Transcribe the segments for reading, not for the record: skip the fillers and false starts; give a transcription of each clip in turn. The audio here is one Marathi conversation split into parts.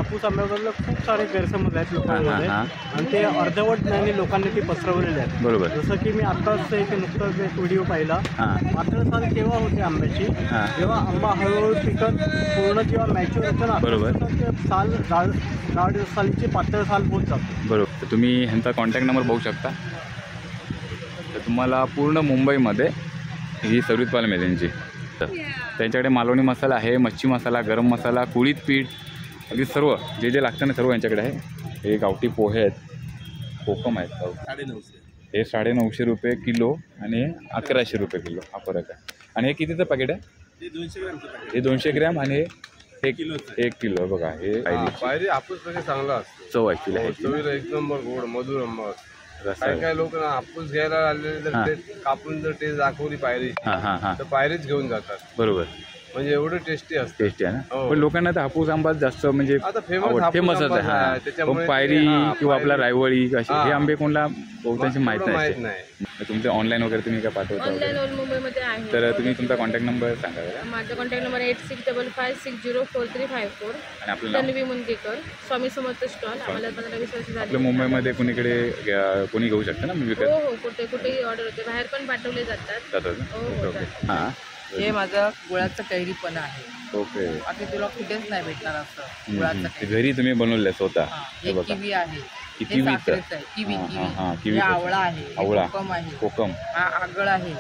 हापूस आंब्याबद्दल खूप सारे गैरसमज आहेत लोकांमध्ये आणि ते अर्धवट ज्ञानी लोकांनी ते पसरवलेले आहेत. बरोबर. जसं की मी आत्ताच नुकताच एक व्हिडिओ पाहिला. पातळ साल केव्हा होते आंब्याची, जेव्हा आंबा हळूहळू पिकत पूर्ण जेव्हा मॅच्युअर होतं ना, बरोबर, साल जाड सालीची पातळ साल होत जातो. बरोबर. तर तुम्ही ह्यांचा कॉन्टॅक्ट नंबर बघू शकता. तर तुम्हाला पूर्ण मुंबईमध्ये ही सर्विस पाहायला मिळेल त्यांची. त्यांच्याकडे मालवणी मसाला आहे, मच्छी मसाला, गरम मसाला, कुळीत पीठ, अगदी सर्व जे जे लागतं ना सर्व यांच्याकडे आहे. हे गावठी पोहे आहेत, कोकम आहेत. 950. हे 950 रुपये किलो आणि 1100 रुपये किलो हा फरक आहे. आणि हे कितीचं पॅकेट आहे? ते 200 ग्रॅमचं पॅकेट. हे 200 ग्रॅम आणि हे 1 किलो बघा. हे पायरी हापूस पेक्षा चांगला असतो. चव ॲक्च्युली आहे, चवीला एक नंबर गोड मधुर आंबा असतो. काही लोक ना हापूस घ्यायला आलेले जर ते कापून जर टेस्ट दाखवली पायरी तर पायरीच घेऊन जातात. बरोबर. म्हणजे एवढं टेस्टी असतं. टेस्टी आहे ना. पण लोकांना तर हापूस आंबा जास्त म्हणजे आता फेमसच आहे. हा, त्याच्यामुळे पायरी किंवा आपला रायवळी असे हे आंबे कोणाला बहुतांशी माहीत नाही. तुमचे ऑनलाईन वगैरे तुम्ही काय पाठवता? ऑनलाईन मुंबईमध्ये आहे. तर तुम्ही तुमचा कॉन्टॅक्ट नंबर सांगा. माझा कॉन्टॅक्ट नंबर 8655604354. आणि आपलं नाव? तन्वी मुंदेकर, स्वामी समर्थ स्टॉल. आम्हाला 15-20 वर्ष झाली. आपल्या मुंबईमध्ये कुणीकडे कोणी घेऊ शकतं ना विकत? हो, कुठेही ऑर्डर होते, बाहेर पण पाठवले जातात. Okay okay. हां, हे माझं गुळाचं कैरीपणा आहे. ओके. आता तुला कुठेच नाही भेटणार असं गुळाचं ते घरी तुम्ही बनवलं स्वतः. हे किवी आहे, किती हे साखरेचं आहे. किवी, हे आवळा आहे, आवळा, कोकम आहे, कोकम, हा आगळ आहे,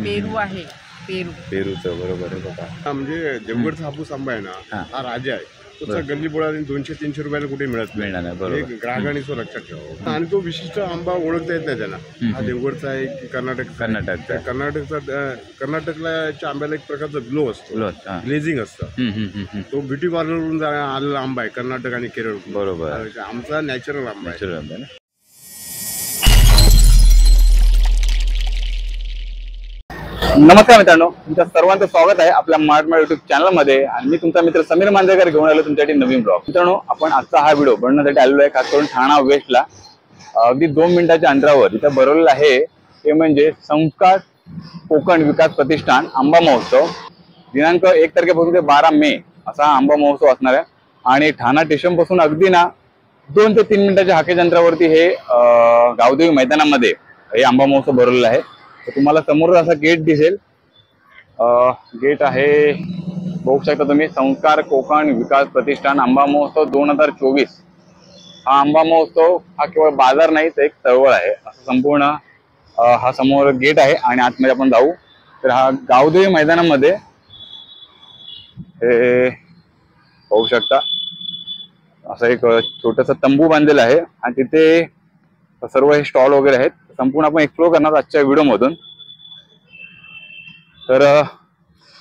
पेरू आहे, पेरूचं बरोबर आहे बघा. म्हणजे देवगडचा हापूस आंबा आहे ना, हा राजा आहे. तो गल्ली बोळाने 200-300 रुपयाला कुठे मिळत नाही. बरोबर. ग्राहकांनी तो लक्षात ठेवा. आणि तो विशिष्ट आंबा ओळखता येत नाही त्यांना. हा देवगडचा आहे की कर्नाटकचा. कर्नाटकच्या आंब्याला एक प्रकारचा ग्लो असतो, ग्लेझिंग असतं. तो ब्युटी पार्लरवरून आलेला आंबा आहे, कर्नाटक आणि केरळ. बरोबर. आमचा नॅचरल आंबा आहे. नमस्कार मित्रांनो, तुमच्या सर्वांचं स्वागत आहे आपल्या मार्टमार्ट युट्यूब चॅनलमध्ये. आणि मी तुमचा मित्र समीर मांजरेकर घेऊन आलो तुमच्यासाठी नवीन ब्लॉग. मित्रांनो, आपण आजचा हा व्हिडिओ बनवण्यासाठी आलेलो आहे खास करून ठाणा वेस्टला. अगदी 2 मिनिटाच्या अंतरावर इथं भरवलेलं आहे ते म्हणजे संस्कार कोकण विकास प्रतिष्ठान आंबा महोत्सव. दिनांक 1 तारखेपासून ते 12 मे असा आंबा महोत्सव असणार आहे. आणि ठाणा स्टेशनपासून अगदी ना 2 ते 3 मिनिटाच्या हाकेच्या अंतरावरती हे गावदेवी मैदानामध्ये हे आंबा महोत्सव भरवलेला आहे. तर तुम्हाला समोर असा गेट दिसेल. गेट आहे, बघू शकता तुम्ही, संस्कार कोकण विकास प्रतिष्ठान आंबा महोत्सव 2024. हा आंबा महोत्सव हा केवळ बाजार नाही तर एक चळवळ आहे. असं संपूर्ण हा समोर गेट आहे. आणि आतमध्ये आपण जाऊ तर हा गावदेवी मैदानामध्ये हे बघू शकता असं एक छोटंसं तंबू बांधलेलं आहे. आणि तिथे सर्व हे स्टॉल वगैरे आहेत. संपूर्ण आपण एक्सप्लोर करणार आजच्या व्हिडिओमधून. तर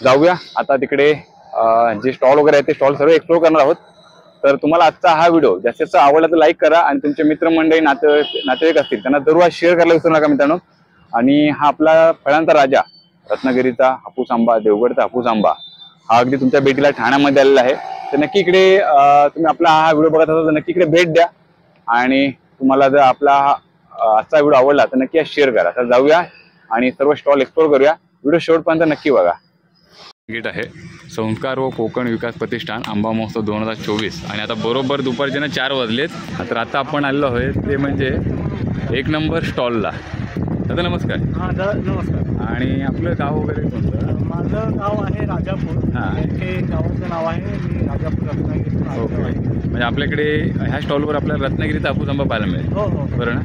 जाऊया आता तिकडे. जे स्टॉल वगैरे आहेत ते स्टॉल सर्व एक्सप्लोर करणार आहोत. तर तुम्हाला आजचा हा व्हिडिओ जास्तीत जास्त आवडला तर लाईक करा. आणि तुमचे मित्रमंडळी नातेवाईक असतील त्यांना जरूर शेअर करायला विसरू नका मित्रांनो. आणि हा आपला फळांचा राजा रत्नागिरीचा हापूस आंबा, देवगडचा हापूस आंबा हा अगदी तुमच्या भेटीला ठाण्यामध्ये आलेला आहे. तर नक्की इकडे तुम्ही आपला हा व्हिडिओ बघत असाल तर नक्की इकडे भेट द्या. आणि तुम्हाला जर आपला आजचा व्हिडिओ आवडला तर नक्की शेअर करा. तर जाऊया आणि सर्व स्टॉल एक्सप्लोर करूया. व्हिडिओ शेवटपर्यंत नक्की बघा. गेट आहे संस्कार व कोकण विकास प्रतिष्ठान आंबा महोत्सव 2024. आणि आता बरोबर दुपारचे ना 4 वाजलेत. तर आता आपण आलेलो आहे ते म्हणजे 1 नंबर स्टॉलला. दादा नमस्कार. हां नमस्कार. आणि आपलं गाव वगैरे कोणतं? माझं गाव आहे राजापूर. हे गावाचं नाव आहे, मी राजापूर रत्नागिरी. ओके. म्हणजे आपल्याकडे ह्या स्टॉलवर आपल्याला रत्नागिरीचा हापूस आंबा पाहायला मिळेल. हो, बरं ना.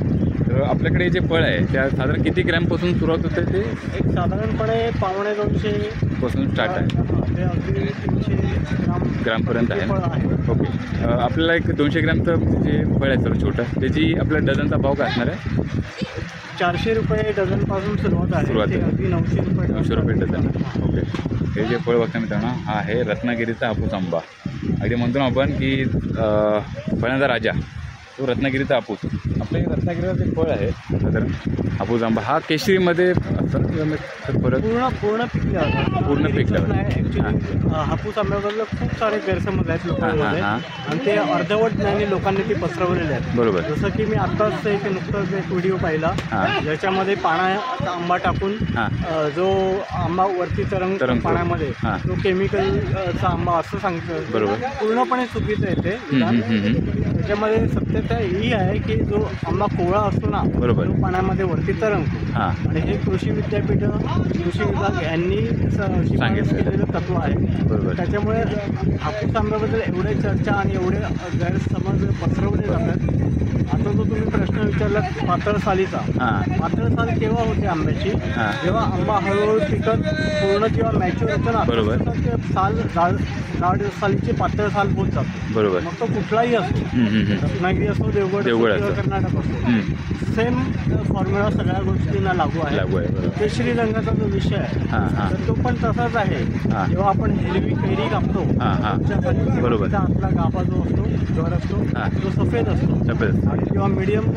तर आपल्याकडे जे फळ आहे त्या साधारण किती ग्रॅमपासून सुरुवात होते? ते एक साधारणपणे 250 पासून स्टार्ट आहे, ते अगदी 300 ग्रामपर्यंत आहे. ओके. आपल्याला एक 200 ग्रॅमचं जे फळ आहे सर छोटं, त्याची आपल्या डझनचा भाव काय असणार आहे? 400 रुपये डझनपासून सुरुवात आहे. अगदी 900 रुपये डझन. ओके. हे जे फळ बघता मित्रांनो हा आहे रत्नागिरीचा हापूस आंबा. अगदी म्हणतो ना आपण की फळांचा राजा. तो रत्नागिरीचा हापूस. आपल्या रत्नागिरीचा एक फळ आहे साधारण हापूस आंबा. हा केशरीमध्ये असतं फरक पूर्ण पिकल्यावर पूर्ण पिकल्यावर. ऍक्च्युली हापूस आंब्याबद्दल खूप सारे गैरसमज आहेत लोकांमध्ये आणि ते अर्धवट ज्ञानी लोकांनी ते पसरवलेले आहेत. बरोबर. जसं की मी आत्ताच नुकताच एक व्हिडिओ पाहिला ज्याच्यामध्ये पाण्यात आंबा टाकून जो आंबा वरती तरंगतो पाण्यामध्ये तो केमिकलचा आंबा असं सांगतं. बरोबर. पूर्णपणे चुकीचं आहे ते. त्याच्यामध्ये सत्यता ही आहे की जो आंबा कोवळा असतो ना बरोबर तो पाण्यामध्ये वरती तरंगतो आणि हे कृषी विद्यापीठ कृषी विभाग यांनी शिफारस केलेलं तत्व आहे. बरोबर. त्याच्यामुळे हापूस आंब्याबद्दल एवढे चर्चा आणि एवढे गैरसमज पसरवले जातात. आता जो तुम्ही प्रश्न विचारला पातळ सालीचा, पातळ साल केव्हा होते आंब्याची? जेव्हा आंबा हळूहळू पिकत पूर्ण जेव्हा मॅच्युअर होतं ना बरोबर ते साल जाड सालीचे पातळ साल होत जातो. बरोबर. मग तो कुठलाही असतो, रत्नागिरी असो, देवगड असो, कर्नाटक असो, सेम फॉर्म्युला सगळ्या गोष्टींना लागू आहे. केशरी रंगाचा जो विषय आहे तर तो पण तसाच आहे. जेव्हा आपण हिरवी कैरी कापतो बरोबर आतला गाभा जो असतो ज्वर असतो तो सफेद असतो आणि जेव्हा मीडियम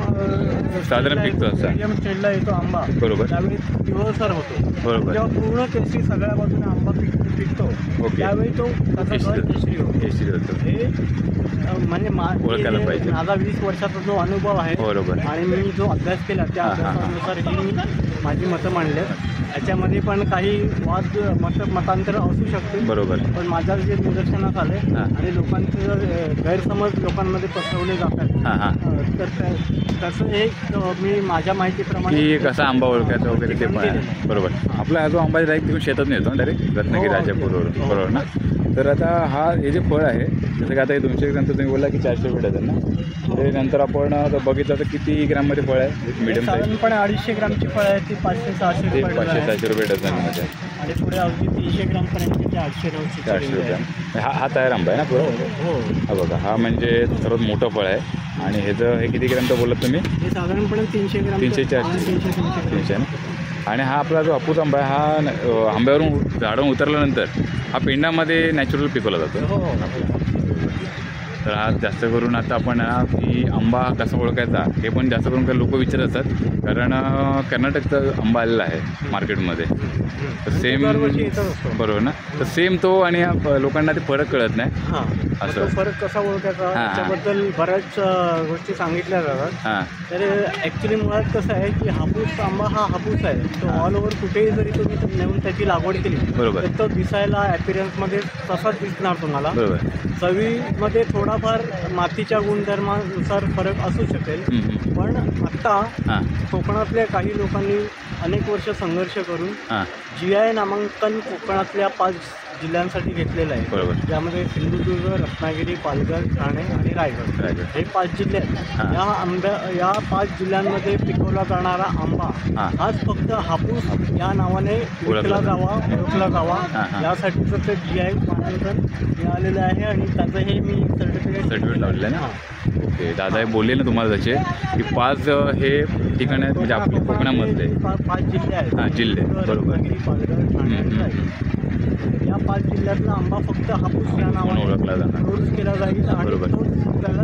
साधारण पिकतो मीडियम स्टेजला येतो आंबा बरोबर त्यावेळी पिवळसर होतो. बरोबर. जेव्हा पूर्ण केशरी सगळ्या बाजूने आंबा पिकतो त्यावेळी तो केशरी होतो. हे म्हणजे ओळखायला पाहिजे. माझा 20 वर्षाचा जो अनुभव आहे बरोबर आणि मी जो अभ्यास केला त्या अभ्यासानुसार ही मी माझी मतं मांडले. याच्यामध्ये पण काही मतांतर असू शकते बरोबर पण माझ्या जे निदर्शनास आले आणि लोकांचे जर गैरसमज लोकांमध्ये पसरवले जातात तर तसं एक मी माझ्या माहितीप्रमाणे की कसा आंबा ओळखायचा वगैरे ते पण बरोबर. आपला हा जो आंबा डायरेक्ट तिकडून शेतात नाही येतो डायरेक्ट रत्नागिरी राजापूरवर बरोबर ना. तर आता हे जे फळ आहे जसं की आता हे 200 ग्राम तर तुम्ही बोलला की 400 रुपये डझन ना. ते नंतर आपण आता बघितलं तर किती ग्राममध्ये फळ आहे? मिडियम साईज साधारणपणे 250 ग्रामची फळं आहेत ती 500-600 ते रुपये 500-600 रुपये डझनमध्ये आणि पुढे अगदी 300 ग्रामपर्यंत ते 800-900 400 रुपये. हा तयार आंबा आहे ना पुरा? हो. हा बघा हा म्हणजे सर्वात मोठं फळ आहे आणि ह्याचं हे किती ग्रामचं बोलत तुम्ही? हे साधारणपणे 300 ग्राम 300-400 300 ना. आणि हा आपला जो हापूस आंबा आहे हा आंब्यावरून झाडून उतरल्यानंतर हा पेंडामध्ये नॅचरल पिकवला जातो. हो. तर हा जास्त करून आता आपण की आंबा कसा ओळखायचा हे पण जास्त करून काही लोक विचारत असतात कारण कर्नाटकचा आंबा आलेला आहे मार्केटमध्ये. तर सेम बरोबर ना. तर सेम तो आणि लोकांना ते फरक कळत नाही असं. तो फरक कसा ओळखायचा त्याच्याबद्दल बऱ्याच गोष्टी सांगितल्या जातात. तर ॲक्च्युली मुळात कसं आहे की हापूस आंबा हा हापूस आहे तो ऑल ओव्हर कुठेही जरी तुम्ही नेऊन त्याची लागवड केली बरोबर तर तो दिसायला ॲपिरियन्समध्ये तसाच दिसणार तुम्हाला. बरोबर. चवीमध्ये थोडाफार मातीच्या गुणधर्मानुसार फरक असू शकेल पण आत्ता कोकणातल्या काही लोकांनी अनेक वर्ष संघर्ष करून GI नामांकन कोकणातल्या 5 जिल्ह्यांसाठी घेतलेलं आहे. बरोबर. ज्यामध्ये सिंधुदुर्ग, रत्नागिरी, पालघर, ठाणे आणि रायगड हे 5 जिल्हे आहेत. या 5 जिल्ह्यांमध्ये पिकवला जाणारा आंबा हाच फक्त हापूस या नावाने ओळखला जावा यासाठीचं ते GI मानांकन मिळालेलं आहे आणि त्याचं हे मी सर्टिफिकेट लावलेलं आहे ना. ओके. दादा हे बोलले ना तुम्हाला त्याचे की 5 हे ठिकाण आहेत म्हणजे आपल्या कोकणामधले 5 जिल्हे आहेत. जिल्हे बरोबर. पालघर, ठाणे आणि रायगड या 5 जिल्ह्यातला आंबा फक्त हापूस या नावाने ओळखला जाणार प्रोड्यूस केला जाईल आणि तो त्याला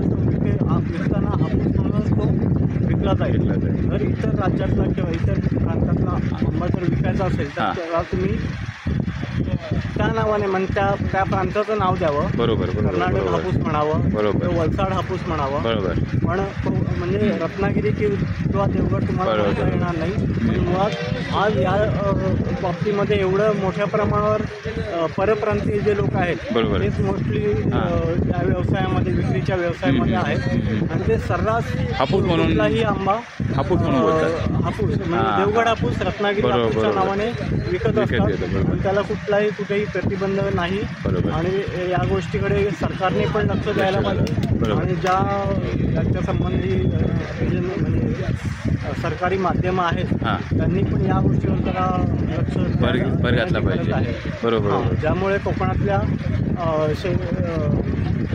विकताना हापूस म्हणूनच तो विकला जाईल. जर इतर राज्यातला किंवा इतर प्रांतातला आंबा जर विकायचा असेल तर त्याला तुम्ही त्या नावाने त्या प्रांताचं नाव द्यावं. बरोबर. कर्नाटक हापूस म्हणावं बरोबर. वलसाड हापूस म्हणावं बरोबर. पण म्हणजे रत्नागिरी किंवा देवगड तुम्हाला म्हणता येणार नाही. मुळात आज या बाबतीमध्ये एवढं मोठ्या प्रमाणावर परप्रांतीय जे लोक आहेत बरोबर तेच मोस्टली या व्यवसायामध्ये विक्रीच्या व्यवसायामध्ये आहेत आणि ते सर्रास हापूस म्हणून कुठलाही आंबा हापूस म्हणून बोलतात. हापूस म्हणजे देवगड हापूस रत्नागिरी हापूसच्या नावाने विकत असतात. त्याला कुठेही प्रतिबंध नाही आणि या गोष्टीकडे सरकारने पण लक्ष द्यायला पाहिजे आणि ज्या संबंधी म्हणजे सरकारी माध्यमं आहेत त्यांनी पण या गोष्टीवर जरा लक्ष भर घातला पाहिजे. बरोबर. ज्यामुळे कोकणातल्या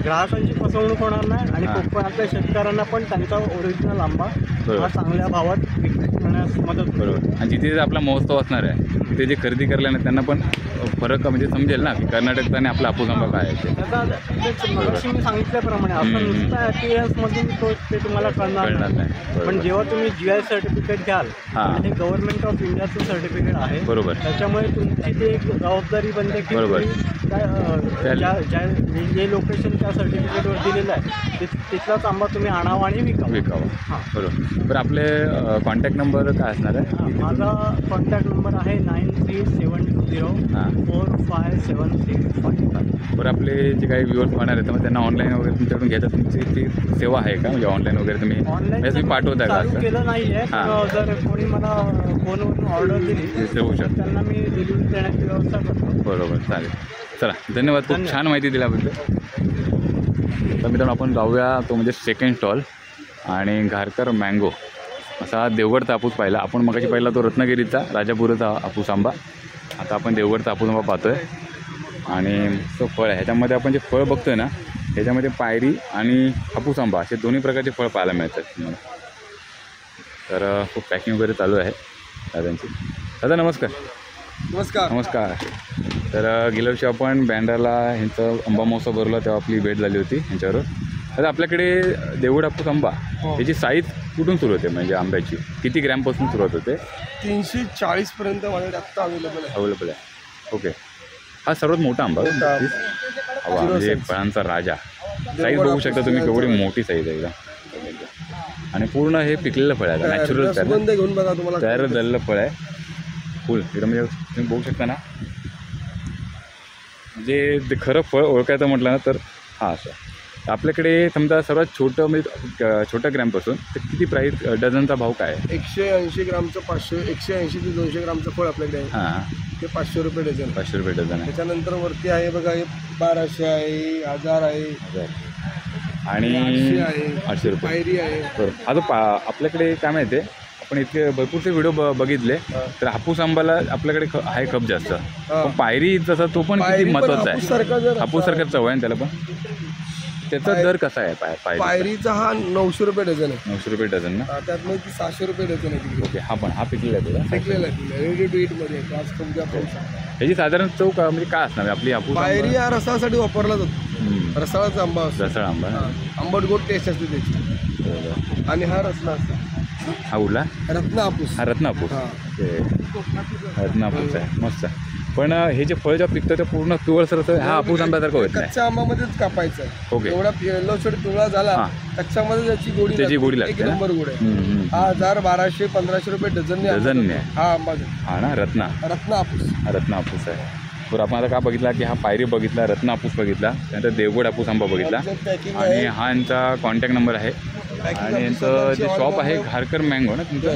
ग्राहकांची फसवणूक होणार नाही आणि कोकणातल्या शेतकऱ्यांना पण त्यांचा ओरिजिनल आंबा हा चांगल्या भावात विकण्यास करण्यास मदत होईल. बरोबर. आणि जिथे आपला महोत्सव असणार आहे तिथे जे खरेदी करायला त्यांना पण फरक म्हणजे समजेल ना की कर्नाटकचा आणि आपला हापूस आंबा काय आहे ते. त्याचा तेच मगाशी मी सांगितल्याप्रमाणे आपण नुसतं ॲपियन्समधून तो ते तुम्हाला कळणार नाही. बरोबर. पण जेव्हा तुम्ही GI सर्टिफिकेट घ्याल हां. हे गव्हर्नमेंट ऑफ इंडियाचं सर्टिफिकेट आहे. बरोबर. त्याच्यामुळे तुमची ते एक जबाबदारी बनते की बरोबर. तुम्ही जे लोकेशन त्या सर्टिफिकेटवर दिलेलं आहे तिथलाच आंबा तुम्ही आणावा आणि विकावा. हां. बरोबर. बरं आपले कॉन्टॅक्ट नंबर काय असणार आहे? माझा कॉन्टॅक्ट नंबर आहे 9372045765. बरं आपले जे काही व्ह्युअर्स होणार आहेत तर मग त्यांना ऑनलाईन वगैरे तुमच्याकडून घ्यायचं तुमची ती सेवा आहे का? म्हणजे ऑनलाईन वगैरे तुम्ही म्हणजे तुम्ही पाठवता का चालू असं? केलं नाही आहे. हां. जर कोणी मला फोनवरून ऑर्डर दिली ते होऊ शकतं. त्यांना मी डिलिव्हरी देण्याची व्यवस्था करतो. बरोबर चालेल. चला धन्यवाद. खूप छान माहिती दिल्याबद्दल. तर मित्रांनो आपण जाऊया तो म्हणजे सेकंड स्टॉल आणि घारकर मँगो असा देवगडचा हापूस पाहिला आपण. मगाशी पहिला तो रत्नागिरीचा राजापुराचा हापूस आंबा. आता आपण देवगडचा हापूस आंबा पाहतो आहे आणि तो फळ आहे. ह्याच्यामध्ये आपण जे फळ बघतो आहे ना ह्याच्यामध्ये पायरी आणि हापूस आंबा असे दोन्ही प्रकारचे फळ पाहायला मिळतात तुम्हाला. तर खूप पॅकिंग वगैरे चालू आहे दादांची. दादा नमस्कार. नमस्कार. नमस्कार. तर गेल्या वर्षी आपण बँड्राला ह्यांचं आंबा महोत्सव भरला तेव्हा आपली भेट झाली होती ह्यांच्यावर. आता आपल्याकडे देवगड हापूस आंबा त्याची साईज कुठून सुरू होते म्हणजे आंब्याची किती ग्रॅमपासून सुरुवात होते? 340 पर्यंत माझ्याकडे आत्ता अवेलेबल आहे. ओके. हा सर्वात मोठा आंबा हवा म्हणजे फळांचा राजा. साईज बघू शकता तुम्ही केवढी मोठी साईज आहे आणि पूर्ण हे पिकलेलं फळ आहे नॅचरल घेऊन बघा तुम्हाला तयार झालेलं फळ आहे फुल एकदम. म्हणजे तुम्ही बघू शकता ना म्हणजे ते खरं फळ ओळखायचं म्हटलं ना तर हा असं. आपल्याकडे समजा सर्वात छोटं म्हणजे छोट्या ग्रॅमपासून तर किती प्राईस डझनचा भाव काय आहे? 180 ग्रामचं 500 180 ते 200 ग्रामचं फळ आपल्याकडे आहे. हां. ते 500 रुपये डझन. 500 रुपये डझन आहे. त्याच्यानंतर वरती आहे बघा हे 1200 आहे 1000 आहे आणि 800 रुपये पायरी आहे. बरोबर. आता आपल्याकडे काय माहिती आहे आपण इतके भरपूरसे व्हिडिओ बघितले तर हापूस आंबाला आपल्याकडे आहे खप जास्त. पण पायरी जसा तो पण किती महत्त्वाचा आहे. हापूससारखा चव आहे त्याला पण. त्याचा दर कसा आहे पायरीचा? हा 900 रुपये डझन आहे. 900 रुपये डझन ना. त्यात मग 700 रुपये डझन आहे. ओके. हा पण हा पिकलेला आहे तुला पिकलेला आहे रेडी टू ईट मध्ये. ह्याची साधारण चव का म्हणजे काय असणार आपली हापूस पायरी या रसासाठी वापरला जातो. रसाळाचा आंबा असतो. रसाळ आंबा आंबट गोड टेस्ट असते त्याची. आणि हा रत्ना असतो. हा उडला रत्न हापूस. हा रत्न हापूस. रत्न हापूस आहे मस्त. पण हे जे फळ जेव्हा पिकतं ते पूर्ण पिवळसर असं हा हापूस आंब्यासारखं होत नाही. कच्च्या आंबामध्येच कापायचं आहे. ओके. एवढा येलो छोटा पिवळा झाला कच्च्यामध्ये त्याची गोडी लागते. एक नंबर गोड आहे. हा 1000 1200 1500 रुपये डझन हा आंबा. हा ना रत्न हापूस. हा रत्न हापूस आहे. बरं आपण आता काय बघितला की हा पायरी बघितला रत्न हापूस बघितला त्यानंतर देवगड हापूस आंबा बघितला आणि हा यांचा कॉन्टॅक्ट नंबर आहे आणि यांचं जे शॉप आहे घारकर मँगो ना तुमचं.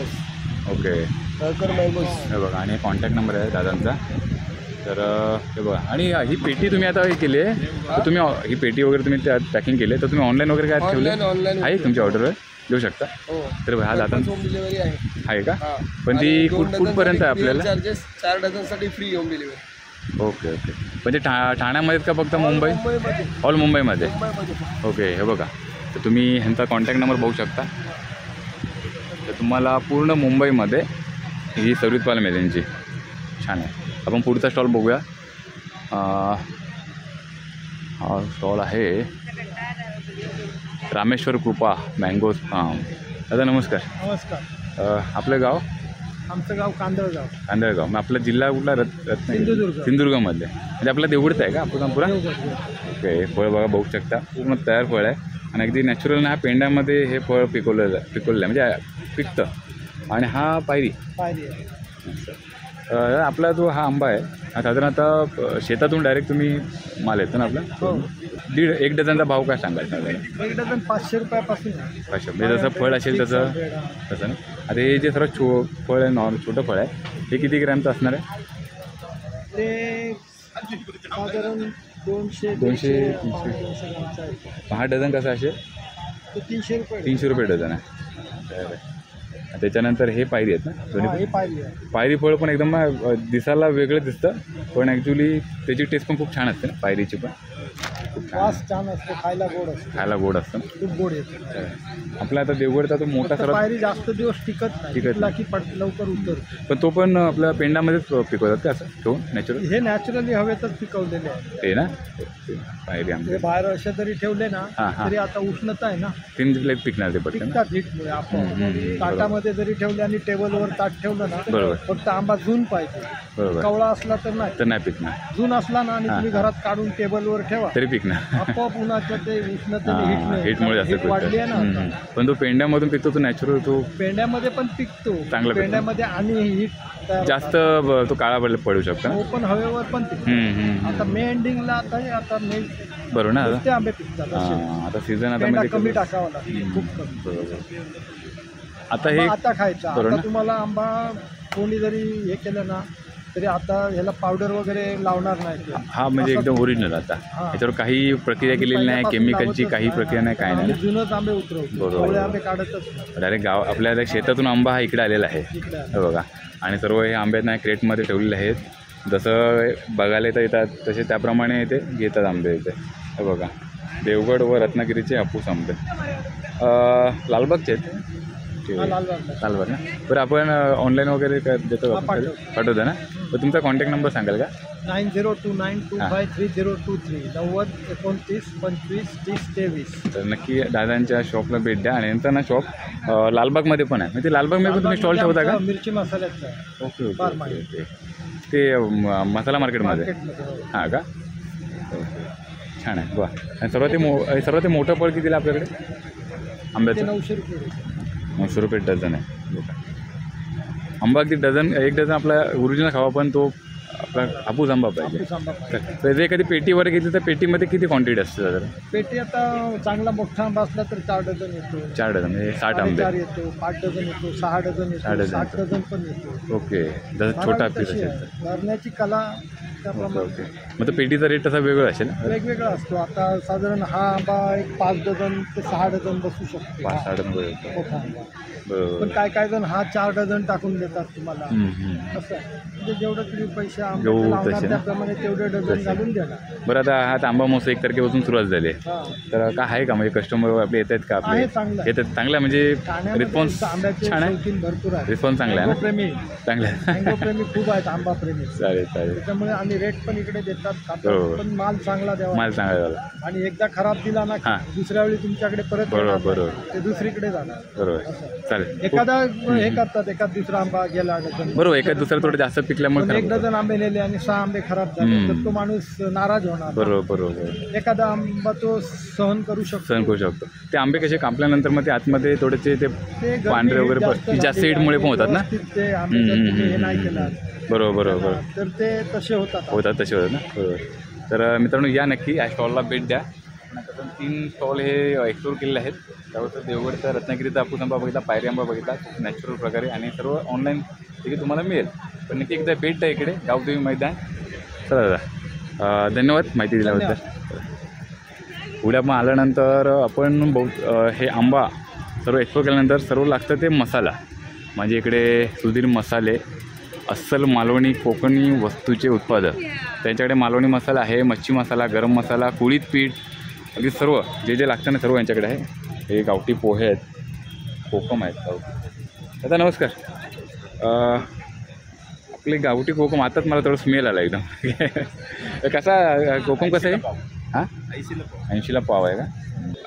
ओके. घारकर मँगो हे बघा आणि कॉन्टॅक्ट नंबर आहे दादांचा. तर हे बघा आणि ही पेटी तुम्ही आता हे केली आहे तर तुम्ही ही पेटी वगैरे तुम्ही त्यात पॅकिंग केली तर तुम्ही ऑनलाईन वगैरे काय ठेवले आहे तुमच्या ऑर्डरवर देऊ शकता? तर हा दादा होम डिलिव्हरी आहे का? पण ती कुठपर्यंत आहे आपल्याला? चार्जेस 4 डझनसाठी free home delivery. Okay okay. म्हणजे ठाण्यामध्येच का फक्त मुंबई? ऑल मुंबईमध्ये. ओके. हे बघा तर तुम्ही ह्यांचा कॉन्टॅक्ट नंबर बघू शकता. तर तुम्हाला पूर्ण मुंबईमध्ये ही सर्विस पाहायला मिळेल यांची. छान आहे. आपण पुढचा स्टॉल बघूया. हा स्टॉल आहे रामेश्वर कृपा मँगोज फार्म. दादा नमस्कार. नमस्कार. आपलं गाव? आमचं गाव कांदळगाव. कांदळगाव. मग आपला जिल्हा कुठला? सिंधुदुर्गमधले. म्हणजे आपला देवगडचा आहे का आपण पुरा? ओके. फळ बघा बघू शकता पूर्ण तयार फळ आहे आणि अगदी नॅचरल ना पेंड्यामध्ये हे फळ पिकवलेलं आहे म्हणजे पिकतं. आणि हा पायरी आपला जो हा आंबा आहे साधारणतः शेतातून डायरेक्ट तुम्ही माल येतो ना आपला? 1 डझनचा भाव काय सांगायचा? 1 डझन 500 रुपयापासून. 500 म्हणजे जसं फळ असेल तसं तसं ना. आता हे जे सर्व फळ आहे छोटं फळ आहे हे किती ग्रॅमचं असणार आहे? ते साधारण 200 हा डझन कसा असेल? 300 रुपये डझन आहे. त्याच्यानंतर हे पायरी आहेत ना दोन्ही? पायरी फळ पण एकदम दिसायला वेगळं दिसतं पण ॲक्च्युली त्याची टेस्ट पण खूप छान असते ना पायरीची पण. वास छान असतो, खायला गोड असतो, खायला गोड असतं. खूप गोड येतो. आपला आता देवगडचा तो मोठा फक्त सर्वात पायरी जास्त दिवस टिकत नाही, टिकत टिकला की लवकर उतरतो. पण तो पण आपल्या पेंडामध्येच पिकवतात का असं ठेवून नॅचरल हे नॅचरली हवेतच पिकवलेले आहे. ते ना पायरी आंबे ते बाहेर असे जरी ठेवले ना हां, हां. तरी आता उष्णता आहे ना, 3 दिवसात पिकणार ते पटकन. टिकतात हीटमुळे. आपण ताटामध्ये जरी ठेवले आणि टेबलवर ताट ठेवलं ना, बरोबर. फक्त आंबा जून पाहिजे. बरोबर. कवळा असला तर नाही, तर नाही पिकणार, जून असला ना आणि तुम्ही घरात काढून टेबलवर ठेवा, तरी पिकणार. आपोआप उन्हाचं ते उष्णतेने हीटमुळे जास्त हीट वाढली आहे पिकतं. ना. पण तो पेंड्यामधून पिकतो तो नॅचरल, तो पेंड्यामध्ये पण पिकतो, चांगला पिकतो. पेंड्यामध्ये आणि हीट तयार जास्त तो काळा पडू शकतो. होतं. ओपन हवेवर पण पिकतो. आता मे एंडिंगला आता मे बरोबर ना. ते आंबे पिकतात असे. आता सीझन आता पेंडा म्हणजे कमी टाकावा लागतो, खूप कमी. बरोबर. आता हे आता खायचा. बरोबर आता ना. तुम्हाला आंबा कोणी जरी हे केलं ना तरी आता ह्याला पावडर वगैरे लावणार नाही ते. हा म्हणजे एकदम ओरिजिनल आता याच्यावर काही प्रक्रिया केलेली नाही, केमिकलची काही प्रक्रिया नाही, काय आणि नाही. जुनच आंबे उतरवतो, बरोबर. कवळे आंबे काढतच नाही. डायरेक्ट गाव आपल्या शेतातून आंबा हा इकडे आलेला आहे, इकडे हे बघा. आणि सर्व हे आंबे ना क्रेटमध्ये ठेवलेले आहेत. जसं बघायला येतात तसे त्याप्रमाणे ते घेतात आंबे इथे, हे बघा. देवगड व रत्नागिरीचे हापूस आंबे लालबागचे आहेत. हा, लालबाग. लालबाग ना. बरं आपण ऑनलाईन वगैरे देतो हा, पाठवतो. पाठवतो ना. तर तुमचा कॉन्टॅक्ट नंबर सांगाल का? 9029253023 90 29 25 30 23. तर नक्की दादांच्या शॉपला भेट द्या. आणि नंतर ना शॉप लालबागमध्ये पण आहे, म्हणजे लालबागमध्ये पण तुम्ही स्टॉल ठेवता का? मिरची मसाल्याचा आहे. ओके ओके बार ओके ओके. ते मसाला मार्केटमध्ये मार्केटमध्ये. हां का? ओके, छान आहे. वा. आणि सर्वात मोठं फळ कितीला आपल्याकडे ते आंब्याचं? 900 रुपये. 900 रुपये डझन आहे. आंबा अगदी डझन, एक डझन आपला ओरिजिनल खावा, पण तो आपला हापूस आंबा पाहिजे. हापूस आंबा पाहिजे. तर जे कधी पेटीवर घेतली तर पेटीमध्ये किती क्वांटिटी असते साधारण? पेटी आता चांगला मोठा आंबा असला तर 4 डझन येतो, 4 डझन म्हणजे 60 आंबे. 4 येतो, 5 डझन येतो, 6 डझन येतो, 6 डझन 7 डझन पण येतो. ओके. जसं छोटा पीस तशी असेल आहे. तर. भरण्याची कला ओके त्याप्रमाणे ओके. मग तो पेटीचा रेट तसा वेगळा असेल ना? वेगवेगळा असतो. आता साधारण हा आंबा एक 5 डझन ते 6 डझन बसू शकतो. 5-6 डझन बरोबर. मोठा आंबा. बरोबर. पण काय जण हा 4 डझन टाकून देतात तुम्हाला. असं आहे. म्हणजे जेवढं तुम्ही पैसे घेऊ आंब्याला लावणार तसे ना? त्याप्रमाणे तेवढे डझन घालून देणार. बरं, आता हा आंबा महोत्सव 1 तारखेपासून सुरुवात झाली आहे. हा. तर काय आहे का, म्हणजे कस्टमर आपले येत आहेत का आपले? आहे, चांगलं आहे. येतात चांगला, म्हणजे ठाण्यामध्ये रिस्पॉन्स आंब्याचे छान आहे. शौकीन भरपूर आहे. रिस्पॉन्स चांगला आहे मँगो ना? प्रेमी चांगला आहे. मँगो प्रेमी खूप आहेत, आंबा प्रेमी. चालेल चालेल. त्याच्यामुळे आणि रेट पण इकडे देतात, खातात. बरोबर. पण माल चांगला द्यावा. माल चांगला झाला. आणि एकदा खराब दिला ना हां. दुसऱ्या वेळी तुमच्याकडे परत बरोबर, येणार नाही. बरोबर. ते दुसरीकडे जाणार. बरोबर. असं. चालेल. एखादा हे करतात, एखाद दुसरा आंबा गेला डझन. बरोबर. एका दुसरं थोडं जास्त पिकल्यामुळे पण खराब 1 होतं. डझन आंबे नेले आणि 6 आंबे खराब झाले तर तो माणूस नाराज होणार. बरोबर बरोबर. एखादा आंबा तो सहन करू शकतो. सहन करू शकतो. ते आंबे कसे कापल्यानंतर मग ते आतमध्ये थोडेसे ते ते गरमी पांढरे वगैरे जास्त जास्त झाली हीटमुळे पण आणि होतात ना? व्यवस्थित ते आंबे जर तुम्ही हे नाही केलं बरोबर बरोबर तर ते तसे होतात. होतात, तसे होतात ना. बरोबर. तर मित्रांनो, या नक्की या स्टॉलला भेट द्या. आता 3 स्टॉल हे एक्सप्लोर केलेले आहेत. त्यावर देवगडचा, रत्नागिरीचा हापूस आंबा बघितला, पायरी आंबा बघितला नॅचरल प्रकारे, आणि सर्व ऑनलाईन तिथे तुम्हाला मिळेल. पण नक्की एकदा भेट द्या इकडे, गावदेवी मैदान. चला दादा, धन्यवाद माहिती दिल्याबद्दल. पुढे आपण आल्यानंतर आपण हे आंबा सर्व एक्सप्लोर केल्यानंतर सर्व लागतं ते मसाला. म्हणजे इकडे सुधीर मसाले, अस्सल मालवणी कोकणी वस्तूचे उत्पादक. त्यांच्याकडे मालवणी मसाला आहे, मच्छी मसाला, गरम मसाला, कुळीत पीठ, अगदी सर्व जे जे लागतं ना सर्व यांच्याकडे आहे. हे गावठी पोहे आहेत, कोकम आहेत गावठी. दादा नमस्कार. आपले गावठी कोकम आताच मला थोडं स्मेल आला एकदम. कसा कोकम कसं आहे? हां, 80ला पाव आहे का?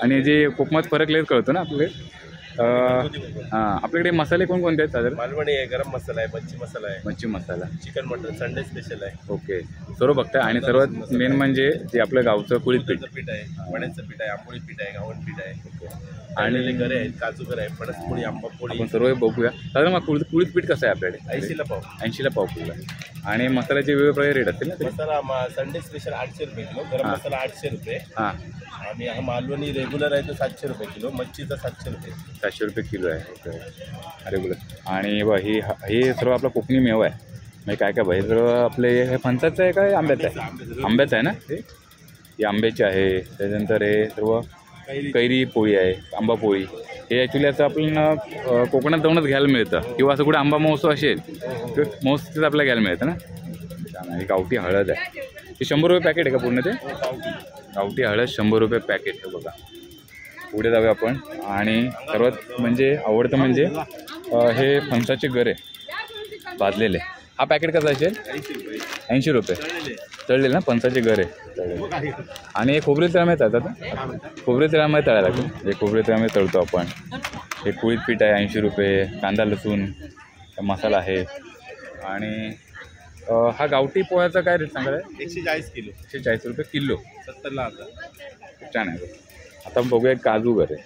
आणि जे कोकमात फरक लेट कळतो ना आपल्याकडे. हां, आपल्याकडे मसाले कोणकोणते आहेत साधारण? मालवणी आहे, गरम मसाला आहे, मच्छी मसाला आहे, मच्छी मसाला, चिकन मटन संडे स्पेशल आहे. ओके, सर्व बघताय. आणि सर्वात मेन म्हणजे जे आपलं गावचं कुळीत पीठ पीठ आहे, वड्याचं पीठ आहे, आंबोळी पीठ आहे, गावण पीठ आहे, आणि गरे आहेत, काजू गरे आहे, फणस पोळी, आंबा पोळी. आपण सर्व बघूया. साधारण मग कुळीत पीठ कसं आहे आपल्याकडे? 80ला पाव. 80ला पाव किलो. आणि मसाल्याचे वेगवेगळे रेट असतील ना ते? मसाला संडे स्पेशल 800 रुपये किलो, गरम मसाला 800 रुपये, हां, आणि हा मालवणी रेग्युलर आहे तो 700 रुपये किलो, मच्छीचा 700 रुपये. 700 रुपये किलो आहे. Okay, regular. आणि बघ हे सर्व आपला कोकणी मेवा आहे. म्हणजे काय काय बाहेर सर्व आपले हे फणसाचं आहे का आंब्याचं आहे? आंब्याचं आहे ना हे आंब्याचे आहे. त्याच्यानंतर हे सर्व कैरी पोळी आहे, आंबा पोळी. हे ॲक्च्युली असं आपल्याला कोकणात जाऊनच घ्यायला मिळतं, किंवा असं कुठे आंबा महोत्सव असेल तर महोत्सवच आपल्याला घ्यायला मिळतं ना. आणि गावठी हळद आहे. ते 100 रुपये पॅकेट आहे का पूर्ण? ते गावठी हळद 100 रुपये पॅकेट आहे बघा. पुढे जाऊया आपण. आणि सर्वात म्हणजे आवडतं म्हणजे हे फणसाचे गरे भाजलेले. हा पॅकेट कसा असेल? 80 रुपये. तळलेले ना फणसाचे गरे तळलेले. आणि हे खोबरे तळामध्ये तळतात. खोबरे तळामध्ये तळायला लागतं. हे खोबरे तळामध्ये तळतो आपण. हे कुळीत पीठ आहे 80 रुपये. कांदा लसूण मसाला आहे. आणि हा गावठी पोह्याचा काय रेट सांगा? 140 किलो. 140 रुपये किलो. 70ला आता. खूप छान आहे. आता बघूया काजूगर आहे.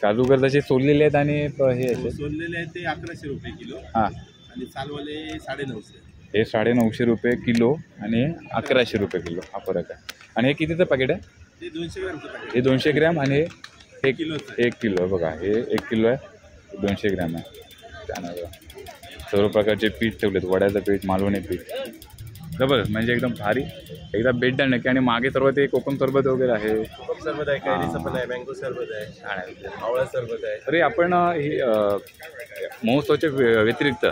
काजूगर तसे सोललेले आहेत आणि हे असे सोललेले आहेत ते 1100 रुपये किलो. हां. आणि सालवाले 950. हे 950 रुपये किलो आणि 1100 रुपये किलो हा फरक आहे. आणि हे कितीचं पॅकेट आहे? ते 200 ग्रॅमचं पॅकेट. हे 200 ग्रॅम आणि हे किलोचं. 1 किलो आहे बघा. हे 1 किलो आहे. 200 ग्रॅम आहे. छान आहे बघा. सर्व प्रकारचे पीठ ठेवलेत. वड्याचं पीठ, मालवणी पीठ. जबरदस्त म्हणजे एकदम भारी. एकदा भेट द्या नक्की. आणि मागे सर्व ते कोकम सरबत वगैरे आहे. कोकम सरबत आहे, कैरीचं पण आहे, मँगो सरबत आहे, छान आहे. आवळा सरबत आहे. अरे आपण ही महोत्सवाच्या व्यतिरिक्त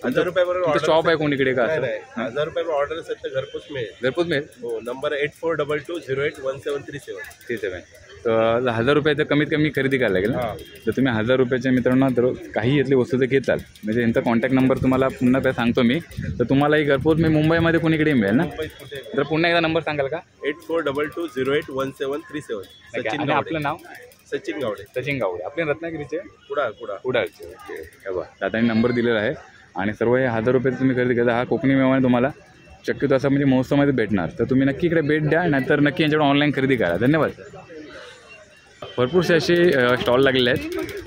1000 रुपयाबरोबर तुमचं शॉप आहे कोणीकडे का असं? 1000 रुपयावर ऑर्डर असेल तर घरपोच मिळेल. घरपोच मिळेल. हो. नंबर 8422081737. ठीक आहे. तर 1000 रुपयाचं कमीत कमी खरेदी करायला लागेल ना. तर तुम्ही 1000 रुपयाच्या मित्रांनो तर काही यातली वस्तू जर घेताल म्हणजे यांचा कॉन्टॅक्ट नंबर तुम्हाला पुन्हा काय सांगतो मी. तर तुम्हाला ही घरपोच मी मुंबईमध्ये कोणीकडे मिळेल ना. तर पुन्हा एकदा नंबर सांगाल का? 8422081737. सचिन आणि गावडे. आपलं नाव? सचिन गावडे. सचिन गावडे. आपले रत्नागिरीचे कुडाळ. कुडाळचे. ओके. हे बघा दादांनी नंबर दिलेला आहे. आणि सर्व हे 1000 रुपयाचं तुम्ही खरेदी करा. हा कोकणी मेवा तुम्हाला शक्यतो असं म्हणजे महोत्सवामध्ये भेटणार. तर तुम्ही नक्की इकडे भेट द्या. नाहीतर नक्की यांच्याकडून ऑनलाईन खरेदी करा. धन्यवाद. भरपूरसे असे स्टॉल लागलेले आहेत.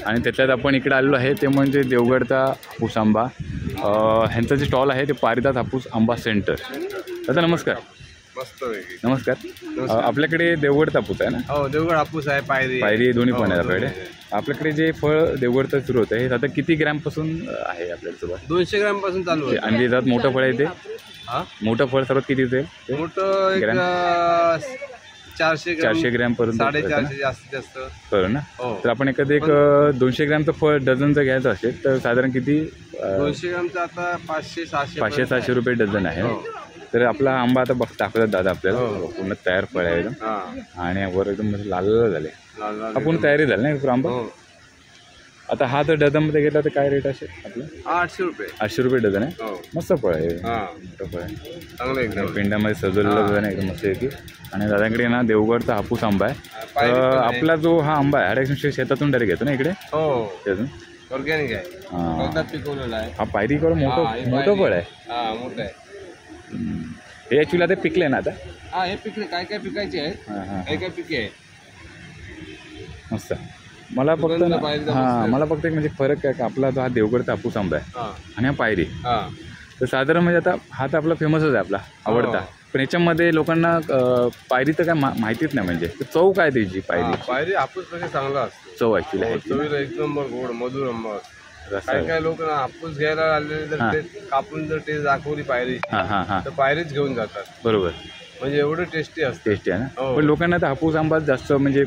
आणि त्याच्यात आपण इकडे आलेलो आहे ते म्हणजे देवगडचा हापूस आंबा. ह्यांचं जे स्टॉल आहे ते पारिजात हापूस आंबा सेंटर. दादा नमस्कार. मस्त वेगळी. नमस्कार. आपल्याकडे देवगड हापूस आहे ना? हो, देवगड हापूस आहे, पायरी दोन्ही पण आहे आपल्याकडे. आपल्याकडे जे फळ देवगडचं सुरू होतं हे आता किती ग्रॅमपासून आहे आपल्यासोबत? 200 ग्रॅम पासून चालू आहे. आणि त्यात मोठं फळ आहे ते? मोठं फळ सर्वात किती ते? मोठं एक 400 ग्रॅम पर्यंत 450 जास्तीत जास्त. बरं ना. हो. तर आपण एखादं एक 200 ग्रॅमचं फळ डझन जर घ्यायचं असेल तर साधारण किती? 200 ग्रॅमचं आता 500-600 रुपये डझन आहे. तर आपला आंबा आता दाखवतात दादा आपल्याला. पूर्ण तयार फळ आहे एकदम. आणि वर एकदम म्हणजे लाल झाले. हा पूर्ण तयारी झाली ना पूर्ण आंबा. आता हा तर डझनमध्ये घेतला तर काय रेट असेल आपलं? 800 रुपये. 800 रुपये डझन आहे. मस्त फळ आहे. मोठं फळ आहे. चांगलं एकदम. पिंडामध्ये सजवलेलं डझन आहे एकदम मस्त येते. आणि दादाकडे ना देवगडचा हापूस आंबा आहे. आपला जो हा आंबा आहे डायरेक्ट शेतातून डायरेक्ट घेतो ना इकडे. हो, त्यातून ऑर्गॅनिक आहे. गवतात पिकवलेला आहे. हा पायरीकडं मोठं फळ आहे. हा, मोठं आहे. हे ॲक्च्युली आता पिकले ना आता. हा, हे पिकले. काय काय पिकायचे आहेत, काय पिके आहेत. मस्त. मला फक्त एक म्हणजे फरक काय का आपला जो हा देवगडचा हापूस आंबा आहे आणि हा पायरी. तर साधारण म्हणजे आता हा तर आपला फेमसच आहे आपला आवडता. पण याच्यामध्ये लोकांना पायरी तर काय माहितीच नाही. म्हणजे चव काय त्याची पायरी हापूस पेक्षा चांगला असतो. चव ॲक्च्युली आहे. चवीला एक नंबर गोड मधुर आंबा. काय काय लोक ना हापूस घ्यायला आलेले तर ते कापून जर टेस्ट दाखवली पायरी तर पायरीच घेऊन जातात. बरोबर. म्हणजे एवढं टेस्टी असतं. टेस्टी आहे ना. पण लोकांना तर हापूस आंबा जास्त म्हणजे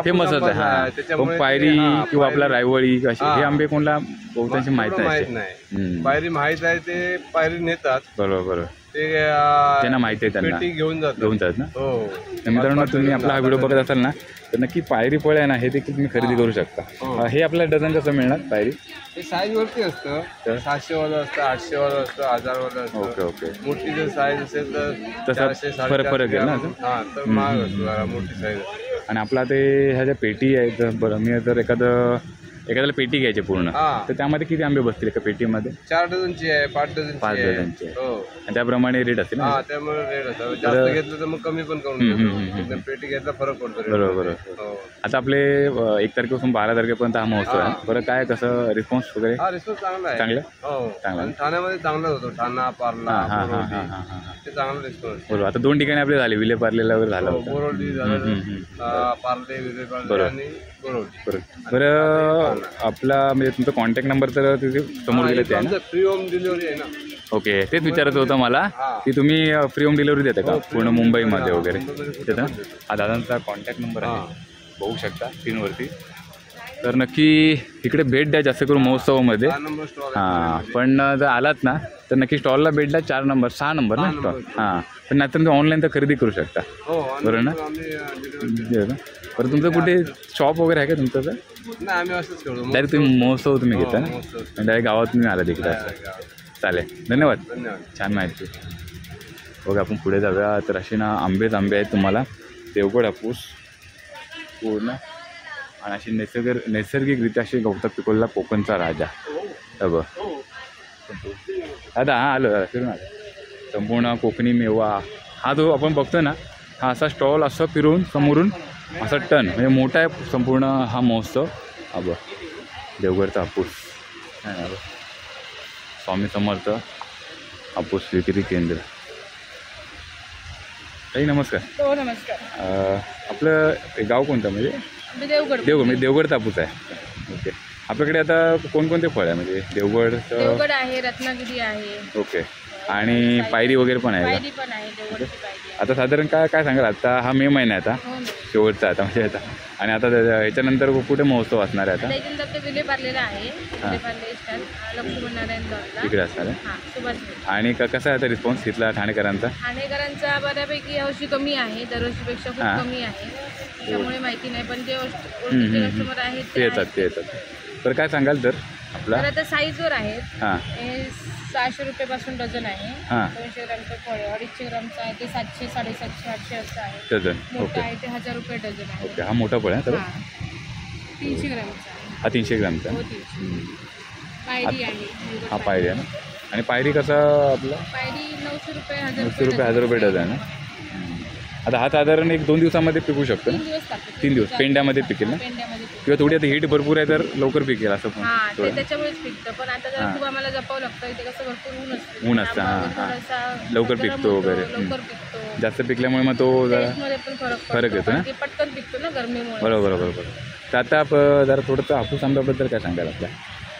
फेमसच आहे. पण पायरी किंवा आपला रायवळी हे आंबे कोणाला बहुतांशी माहित नाही. पायरी माहित आहे ते पायरी नेतात. बरोबर. ते त्यांना माहिती आहे. त्यांना घेऊन जातात ना. मित्रांनो तुम्ही आपला हा व्हिडिओ बघत असाल ना तर नक्की पायरी फळ आहे ना हे देखील तुम्ही खरेदी करू शकता. हे आपल्याला डझन कसं मिळणार पायरी? ते साईज वरती असतं. 700 वाला असतं, 800 वाला असतं, 1000 वाला असतं. ओके. मोठी जर साईज असेल तर तसा फरक आहे ना. हा, तर महाग असतो जरा मोठी साईज. आणि आपला ते ह्या ज्या पेटी आहेत बरं मी जर एखाद्याला पेटी घ्यायची पूर्ण तर त्यामध्ये किती आंबे बसतील एका पेटीमध्ये? 4 डझनची आहे, 5 डझनची आहे. हो. आणि त्याप्रमाणे रेट असेल ना. त्यामुळे रेट असतो. जास्त घेतलं तर मग कमी पण करून देतो. पेटी घेतला फरक पडतो. बरोबर. आता आपले 1 तारखेपासून 12 तारखेपर्यंत हा महोत्सव आहे. बरं काय कसं रिस्पॉन्स वगैरे? हा, रिस्पॉन्स चांगला आहे. चांगला. ठाण्यामध्ये चांगला होतो. ठाणा, पार्ला, ते चांगला रिस्पॉन्स. बरोबर. आता 2 ठिकाणी आपले झाले. विलेपार्लेला वगैरे झालं होतं. बोरोली झालं, पार्ले, विलेपार्ले आणि बोरोली. बरं आपला म्हणजे तुमचा कॉन्टॅक्ट नंबर तर तिथे समोर दिले ते आहे ना? फ्री होम डिलिव्हरी आहे ना. ओके. तेच विचारायचं होतं मला की तुम्ही फ्री होम डिलिव्हरी देता का पूर्ण मुंबईमध्ये वगैरे देता? हा दादांचा कॉन्टॅक्ट नंबर आहे, बघू शकता स्क्रीनवरती. तर नक्की इकडे भेट द्या जास्त करून महोत्सवामध्ये. 4 नंबर स्टॉल हां, पण जर आलात ना तर नक्की स्टॉलला भेट द्या. 4 नंबर 6 नंबर ना स्टॉल. हां, पण नाहीतर तुम्ही ऑनलाईन तर खरेदी करू शकता. हो बरोबर ना? बरं, तुमचं कुठे शॉप वगैरे आहे का तुमचं? तर नाही, आम्ही असंच करतो. डायरेक्ट तुम्ही महोत्सव तुम्ही घेता ना, महोत्सव. डायरेक्ट गावात तुम्ही आला तिकडे असं. चालेल, धन्यवाद. धन्यवाद. छान माहिती. बघा आपण पुढे जाऊया. तर असे ना आंबे आहेत तुम्हाला. देवगड हापूस पूर्ण आणि अशी नैसर्गिकरित्या अशी गवतात पिकवलेला कोकणचा राजा. बघ दादा, हां आलो फिरून आलो. संपूर्ण कोकणी मेवा हा जो आपण बघतो ना, हा असा स्टॉल असं फिरून समोरून असा टन म्हणजे मोठा आहे संपूर्ण हा महोत्सव. हा बघ देवगडचा हापूस. स्वामी समर्थ हापूस विक्री केंद्र. ताई नमस्कार. हो नमस्कार. आपलं गाव कोणतं म्हणजे? देवगड. म्हणजे देवगड हापूस आहे. ओके. आपल्याकडे आता कोणकोणते फळ आहे म्हणजे देवगड आहे, रत्नागिरी आहे. ओके. आणि पायरी वगैरे पण आहे का? पायरी पण आहे, देवगडची पायरी आहे. आता साधारण काय सांगाल? आता हा मे महिना आहे, आता हो ना. शेवटचा आता म्हणजे आता. आणि आता ह्याच्यानंतर कुठे महोत्सव असणार आहे आता? त्याच्यानंतर ते विले पार्लेला आहे. विले पार्ले स्टॉल लक्ष्मीनारायण दौडला. तिकडे असणार आहे. हां, सुभाष रोड. आणि कसा आहे आता रिस्पॉन्स इथला ठाणेकरांचा? ठाणेकरांचा बऱ्यापैकी यावर्षी कमी आहे, दरवर्षीपेक्षा खूप हां. कमी आहे. त्यामुळे माहिती नाही, पण जे ओळखीचे कस्टमर आहेत ते येतात. तर काय सांगाल तर आपला? तर आता साईजवर आहेत. हां हे 600 रुपयापासून डझन आहे. हां 200 ग्रामचं फळ, 250 ग्रामचं आहे ते 700, 750, 800 असं आहे. डझन. मोठं ओके आहे ते 1000 रुपये डझन आहे. ओके. हा मोठा फळ आहे तर हां. 300 ग्रामचा आहे. हा 300 ग्रामचा. हो 300. पायरी आहे. हा पायरी आहे ना. आणि पायरी कसा आपला? पायरी 900 रुपये, 900 रुपये, 1000 रुपये डझन आहे ना. आता हा साधारण 1-2 दिवसामध्ये पिकू शकतो ना? 3 दिवस लागतात. 3 दिवस पेंड्यामध्ये पिकेल ना? पेंड्यामध्ये पिकतं. किंवा थोडी आता हीट भरपूर आहे तर लवकर पिकेल असं पण हां, ते थोडं. त्याच्यामुळेच पिकतं. पण आता जरा हां. खूप आम्हाला जपावं लागतं. इथे कसं भरपूर ऊन असतं. ऊन असतं, हां, त्यामुळे हां. थोडासा लवकर गरम पिकतो होतो, वगैरे. लवकर पिकतो. जास्त पिकल्यामुळे मग तो जरा टेस्टमध्ये पण फरक फरक येतो ना? ते पटकन पिकतो ना गरमीमुळे. बरोबर. तर आता जरा थोडंसं हापूस आंब्याबद्दल काय सांगाल आपल्या?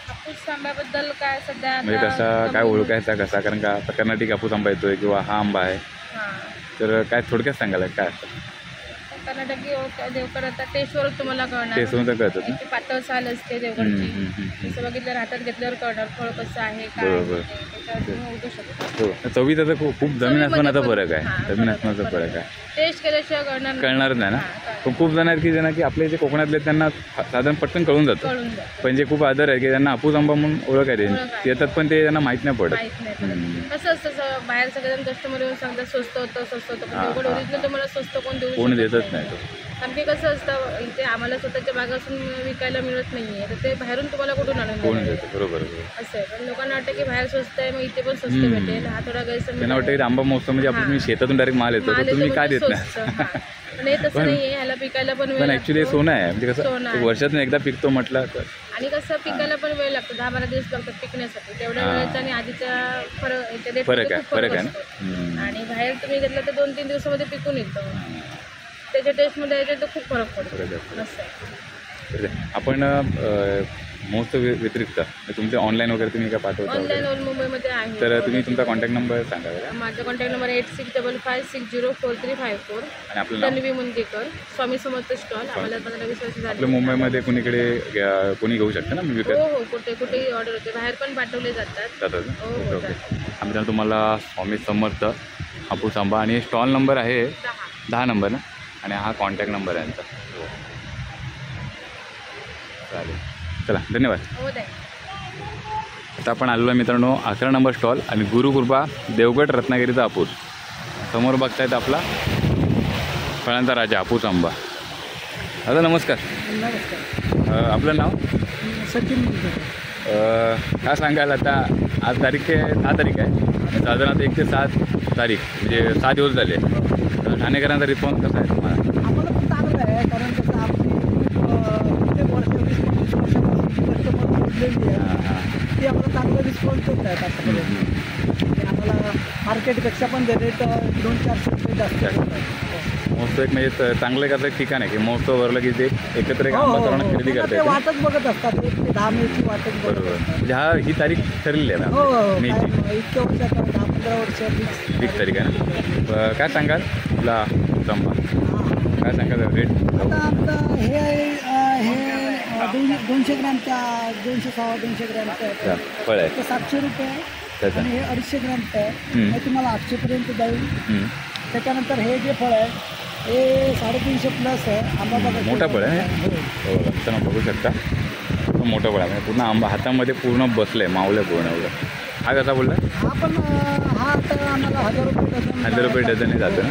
हापूस आंब्याबद्दल काय सध्या म्हणजे आता कसा काय कमी- ओळखायचा कसा? कारण का आता कर्नाटिक हापूस आंबा येतोय किंवा हा आंबा आहे, हां. तर काय थोडक्यात सांगाल काय असतं? कर्नाटकी देवगड आता टेस्टवरच तुम्हाला कळणार. ते सोनं तर कळतात ना. ती पातळ साल असते हम्म, देवगडची. हम्म, हम्म. तसं बघितलं हातात घेतल्यावर कळणार फळ कसं आहे काय बरोबर. आहे ते. त्याच्यावर तुम्ही ओळखू शकता. हो, चवीत आता खूप जमीन आसमानाचा चवीमध्ये फरक आहे. पण- हां, जमीन फरक आसमानाचा आहे. फरक आहे. टेस्ट केल्याशिवाय कळणारच नाही ना. हां, पण खूप जण आहेत की ज्यांना की आपले जे कोकणातले आहेत त्यांना साधारण पटकन कळून जातं. कळून जातं. पण जे खूप आदर आहे की त्यांना हापूस आंबा म्हणून ओळख आहे ओळख त्यांची. आहे. ते येतात पण ते त्यांना माहीत नाही पडत. माहित नाही पडत. कसं असतं बाहेर सगळेजण कस्टमर येऊन सांगतात स्वस्त होतं पण हां, देवगड हां. ओरिजिनल तुम्हाला स्वस्त कोण देऊ कोण शकत देतच नाही तो. कारण की कसं असतं इथे आम्हाला स्वतःच्या बागासून विकायला मिळत नाहीये, तर ते बाहेरून तुम्हाला कुठून आणून कोण देणार? देतो? बरोबर. असं आहे. पण लोकांना वाटतं की बाहेर स्वस्त आहे मग इथे पण स्वस्त हम्म. भेटेल. हा थोडा गैरसमज त्यांना वाटतं की आंबा महोत्सव म्हणजे आपण हां. तुम्ही शेतातून डायरेक्ट माल येतो माल तर तुम्ही येतो का म्हणजे देत नाही? स्वस्त. हां. पण हे तसं नाहीये, ह्याला पिकायला पण वेळ पण ऍक्च्युली लागतो. सोनं आहे म्हणजे सोनं कसं आहे. वर्षातून एकदा पिकतो म्हटलं तर. आणि कसं पिकायला पण वेळ लागतो, 10-12 दिवस लागतात पिकण्यासाठी. तेवढ्या हां. वेळेचा आणि आधीचा याच्या फरक रेटमध्ये आहे, खूप फरक आहे ना. असतो. हम्म. आणि बाहेर तुम्ही घेतलं तर 2-3 दिवसामध्ये पिकून येतं. त्याच्या टेस्टमध्ये याच्यात खूप फरक पडतो. फरक आहे. असं आहे. तर आपण महोत्सव व्यतिरिक्त तुमचे ऑनलाईन वगैरे तुम्ही काय पाठवता ऑनलाईन वगैरे? ओल मुंबईमध्ये आहे. तर तुम्ही तुमचा कॉन्टॅक्ट नंबर सांगा बरं. माझा कॉन्टॅक्ट नंबर 8655604354. आणि आपलं नाव? तन्वी मुंदेकर, स्वामी समर्थ स्टॉल. आम्हाला 15-20 वर्ष झाली. आपलं मुंबईमध्ये कुणीकडे कोणी घेऊ शकतं ना मी हो विकत हो, कुठेही ऑर्डर होते. बाहेर पण पाठवले जातात. जातात ना? हो, ओके हो, ओके. आम्ही तर तुम्हाला स्वामी समर्थ हापूस आंबा आणि स्टॉल नंबर आहे 10 नंबर ना, आणि हा कॉन्टॅक्ट नंबर आहे यांचा. चालेल, चला धन्यवाद. हो दे. आता आपण आलेलो आहे मित्रांनो 11 नंबर स्टॉल आणि गुरुकृपा देवगड रत्नागिरीचा हापूस. समोर बघतायत आपला फळांचा राजा हापूस आंबा. दादा नमस्कार. नमस्कार. आपलं नाव? सचिन. काय सांगाल आता? आज तारीख आहे 6 तारीख आहे आणि साधारणतः 1 ते 7 तारीख म्हणजे 6 दिवस झाले. ठाणेकरांचा रिस्पॉन्स कसा आहे तुम्हाला? आम्हाला पण चांगलं आहे, कारण कसं आपली प्रत्येक वर्ष 20-25 वर्षापासून कस्टमर जोडलेली आहे. ती आम्हाला चांगलं रिस्पॉन्स देत आहेत आतापर्यंत. आणि आम्हाला मार्केटपेक्षा पण रेट 200-400 रुपये जास्त आहेत. महोत्सव एक म्हणजे चांगलं कसं एक ठिकाण आहे की महोत्सव भरलं की ते एकत्र एक आंबा तोरण खरेदी ते करता येते. वाटच बघत असतात. 1 ते 10 मेची वाटच बघत बरोबर. असतात. म्हणजे ही तारीख ठरलेली आहे हो ना हो, मेची? काय इतक्या वर्षात 10-15 वर्ष फिक्स तारीख आहे ना. काय सांगाल आपला आंबा? काय सांगाल रेट? आता आमचं हे 200 ग्रॅमचा 200 सव्वा 200 ग्रॅमचा अच्छा, आहे फळ आहे तर 700 रुपये आहे. त्याचा आणि हे 250 ग्रॅमचं आहे हे तुम्हाला 800पर्यंत जाईल. त्याच्यानंतर हे जे फळ आहे हे 350 प्लस आहे. आंबा बघा मोठा फळ आहे. हो. हो बघताना बघू शकता तो मोठं फळ आहे म्हणजे पूर्ण आंबा हातामध्ये पूर्ण बसलं आहे मावलं पूर्ण एवढं. हा कसा बोलला हा पण हा आता आम्हाला 1000 रुपये डझन 1000 रुपये डझनने जातं ना.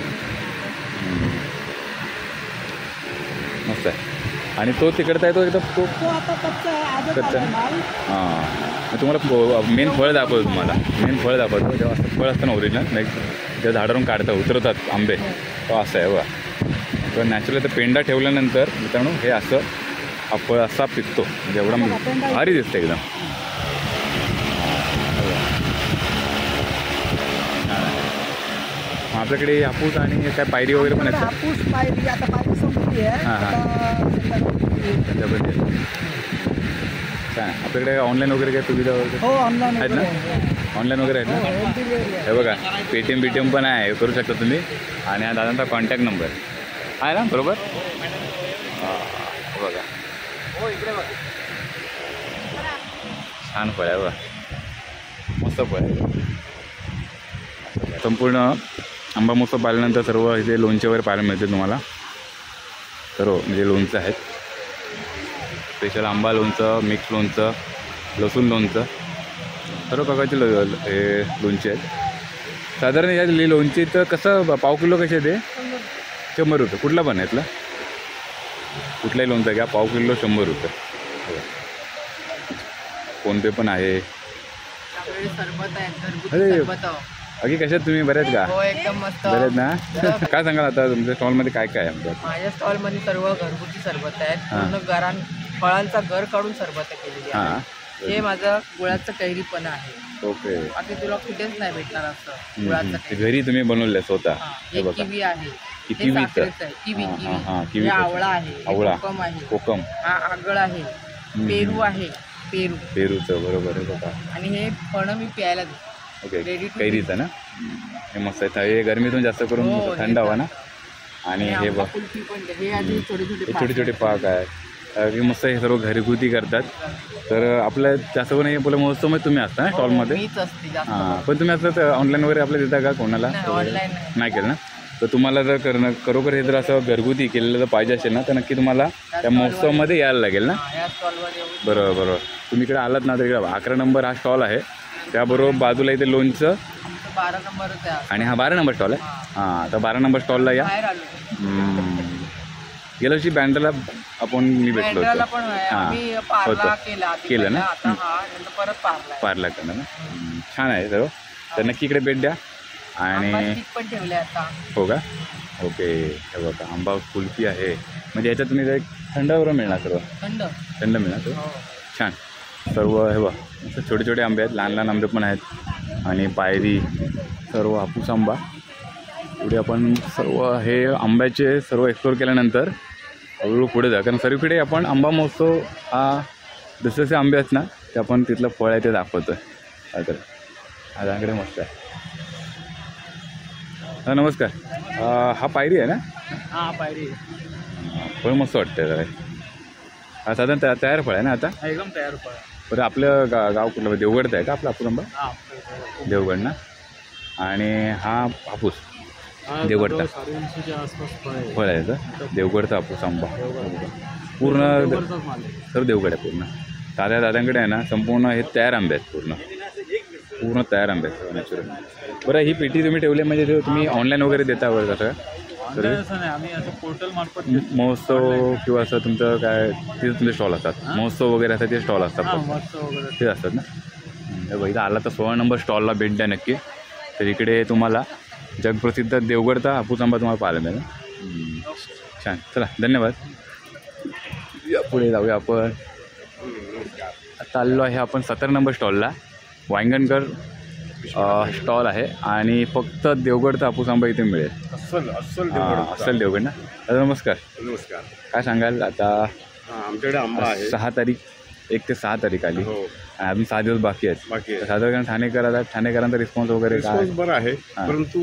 मस्त आहे. आणि तो तिकडचा आहे तो एकदम तो तो आता कच्चा आहे आजच कच्चा. आला माल. हां तुम्हाला मेन फळ दाखवतो तुम्हाला मेन फळ दाखवतो जेव्हा असं फळ असतं ना ओरिजिनल नेक्स्ट त्या झाडावरून काढतात उतरवतात आंबे तो असं आहे बघा. तर नॅचरली तर पेंडा ठेवल्यानंतर मित्रांनो हे असं हा फळ असा पिकतो म्हणजे एवढा भारी दिसतं एकदम. आपल्याकडे हापूस आणि काय पायरी वगैरे पण आहेत हापूस पायरी आता पायरी संपली आहे. हां, हां. आता त्याच्याबद्दल काय आपल्याकडे ऑनलाईन वगैरे काय सुविधा वगैरे हो ऑनलाईन आहेत ना ऑनलाईन वगैरे आहेत ना. हे बघा पेटीएम पण आहे करू शकता तुम्ही. आणि हा दादांचा कॉन्टॅक्ट नंबर आहे ना बरोबर. हां बघा छान फळ आहे बघा मस्त फळ आहे. संपूर्ण आंबा महोत्सव पाहिल्यानंतर सर्व इथे लोणचे वगैरे पाहायला मिळते तुम्हाला. सर्व म्हणजे लोणचं आहेत स्पेशल आंबा लोणचं मिक्स लोणचं लसूण लोणचं सर्व प्रकारचे हे लोणचे आहेत. साधारण या लोणचे तर कसं पाव किलो कसे ते 100 रुपये कुठला पण आहे इथला कुठलाही लोणचं घ्या पाव किलो 100 रुपये. फोनपे पण आहे. सरबत आहे घरगुती अरे. सरबत आहे. बाकी कशात तुम्ही बरेच का हो एकदम मस्त. बरेच ना. काय सांगाल आता तुमच्या स्टॉलमध्ये काय काय आहे आमच्या. माझ्या स्टॉलमध्ये सर्व घरगुती सरबत आहेत. पूर्ण फळांचा घर काढून सरबत केलेली आहे. हां हे माझं गुळाचं कैरीपण आहे. ओके. बाकी तुला कुठेच नाही भेटणार असं गुळाचं ते कैरी. घरी तुम्ही बनवलं स्वतः. हे किवी आहे. हे किवीचं. साखरेचं आहे. किवी हां किवी हे आवळा आहे. हे आवळा. कोकम आहे. कोकम हा आगळ आहे. पेरू आहे. पेरू पेरूचं बरोबर आहे बघा. आणि हे फळं मी प्यायला देते. ओके Ready to कैरीचं ना हे मस्त आहे. हे गरमीतून जास्त करून हो, थंड हवा ना. आणि हे आंबा बघ कुल्फी पण हे आधी छोटे हे छोटे छोटे पाक आहे हे मस्त हे सर्व घरगुती करतात. तर आपल्या जास्त करून हे आपल्या महोत्सवमध्ये तुम्ही असता ना स्टॉलमध्ये. मीच असते जास्त. हां पण तुम्ही असं ऑनलाईन वगैरे आपल्या देता का कोणाला ऑनलाईन नाही केलं ना. तर तुम्हाला जर खरोखर हे जर असं घरगुती केलेलं जर पाहिजे असेल ना तर नक्की तुम्हाला त्या महोत्सवामध्ये यायला लागेल ना. या स्टॉलवर येऊन बरोबर बरोबर. तुम्ही इकडे आलात ना तर इकडे 11 नंबर हा स्टॉल आहे. त्याबरोबर बाजूला इथे लोणचं आमचं 12 नंबरच आहे. आणि हा 12 नंबर स्टॉल आहे. हां तर 12 नंबर स्टॉलला या. बाहेर आलो गेल्या वर्षी बँड्राला आपण मी भेटलो बँड्राला होतो. पण आहे. हां, आम्ही पार्ला होतं. केला आधी केलं ना? पहिला, आता हा नंतर परत पार्ला आहे. पार्ला करणार ना. छान आहे सर्व. तर नक्की इकडे भेट द्या. आंबा आणि स्टिक पण ठेवले आता. हो का ओके. हे बघा आंबा कुल्फी आहे म्हणजे याच्यात तुम्ही एक थंडावर मिळणार सर्व थंड. थंड मिळणार सर्व. हो. छान सर्व हे बघ असं छोटे छोटे आंबे आहेत लहान लहान आंबे पण आहेत. आणि पायरी सर्व हापूस आंबा पुढे आपण सर्व हे आंब्याचे सर्व एक्सप्लोर केल्यानंतर हळूहळू पुढे जा. कारण सर्वीकडे आपण आंबा महोत्सव हा जसे जसे आंबे आहेत ना ते आपण तिथलं फळ आहे ते दाखवतो आहे. तर माझ्याकडे मस्त आहे. हां नमस्कार. हा पायरी आहे ना. हा पायरी फळ मस्त वाटतं जरा. हा साधारण तयार फळ आहे ना आता. एकदम तयार फळ. बरं आपलं गाव कुठलं देवगडचं आहे का आपला हापूस आंबा. देवगड ना. आणि हा हापूस देवगडचा फळ आहे का देवगडचा हापूस आंबा पूर्ण सर देवगड आहे पूर्ण. दादांकडे आहे ना संपूर्ण हे तयार आंबे आहेत पूर्ण तयार आंबे आहेत नॅचरल. बरं ही पेटी तुम्ही ठेवली म्हणजे ते तुम्ही ऑनलाईन वगैरे देता वगैरे कसं आम्ही असं पोर्टल मार्फत महोत्सव किंवा असं तुमचं काय तिथे तुमचे स्टॉल असतात महोत्सव वगैरे असतात ते स्टॉल असतात तेच असतात ना. इथं आला तर 16 नंबर स्टॉलला भेट द्या नक्की. तर इकडे तुम्हाला जगप्रसिद्ध देवगडचा हापूस आंबा तुम्हाला पाहायला मिळेल. छान चला धन्यवाद. या पुढे जाऊया आपण. आता आलेलो आहे आपण 17 नंबर स्टॉलला. वांगणकर स्टॉल आहे आणि फक्त देवगडचा हापूस आंबा इथे मिळेल. अस्सल देवगड ना. दादा नमस्कार. नमस्कार. काय सांगाल आता आमच्याकडे आंबा आहे 6 तारीख 1 ते 6 तारीख आली हो आणि अजून 6 दिवस बाकी आहेत. बाकी आहे. तर साधारण ठाणेकरांचा रिस्पॉन्स वगैरे काय? रिस्पॉन्स बरा आहे, परंतु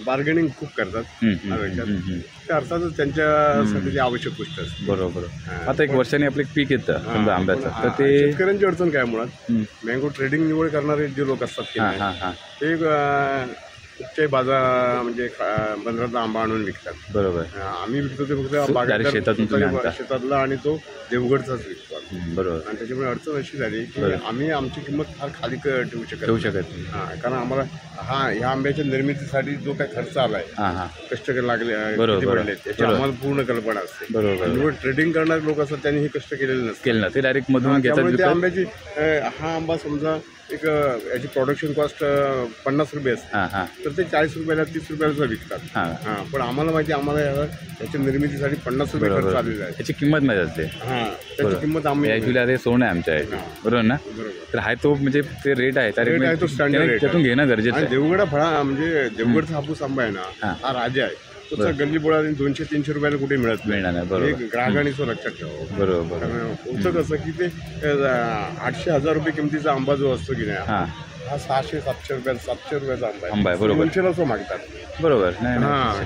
बार्गेनिंग खूप करतात. ते अर्थातच त्यांच्यासाठी आवश्यक गोष्ट असते. बरोबर. आता एक वर्षाने आपलं एक पीक येतं समजा आंब्याचं, तर ते शेतकऱ्यांची अडचण काय मुळात मँगो ट्रेडिंग निवड करणारे जे लोक असतात की नाही, ते कुठच्याही बाजार म्हणजे बंदरातला आंबा आणून विकतात. बरोबर. आम्ही विकतो ते फक्त बागायतदार शेतातला आणि तो देवगडचाच विकतो. बरोबर. आणि त्याच्यामुळे अडचण अशी झाली की आम्ही आमची किंमत फार खाली ठेवू शकत नाही. कारण आम्हाला ह्या आंब्याच्या निर्मितीसाठी जो काही खर्च आलाय, कष्ट लागले त्याची आम्हाला पूर्ण कल्पना असते. बरोबर. ट्रेडिंग करणारे लोक असतात त्यांनी हे कष्ट केलेले नसते, ते डायरेक्ट मधून घेतात. त्या आंब्याची हा आंबा समजा एक याची प्रोडक्शन कॉस्ट 50 रुपये असते, तर ते 40 रुपयाला 30 रुपयाला विकतात. पण आम्हाला माहिती, आम्हाला याच्या निर्मितीसाठी 50 रुपये खर्च आलेला आहे. त्याची किंमत माहिती असते. त्याची किंमत आम्ही ॲक्च्युली आता सोनं आहे आमच्या आहे, बरोबर ना? तर आहे तो म्हणजे ते रेट आहे, तो स्टँडर्ड रेट त्यातून घेणं गरजेचं आहे. देवगडा फळा म्हणजे देवगडचा हापूस आंबा आहे ना, हा राजा आहे. गल्ली बोळा 200-300 रुपयाला कुठे मिळणार नाही. बरोबर. ग्राहकांनी तो लक्षात ठेवा. बरोबर. होतं कसं की ते 800-1000 रुपये किमतीचा आंबा जो असतो की नाही, हा 600-700 रुपयाचा आंबा आहे. बरोबर. 200ला असं मागतात. बरोबर.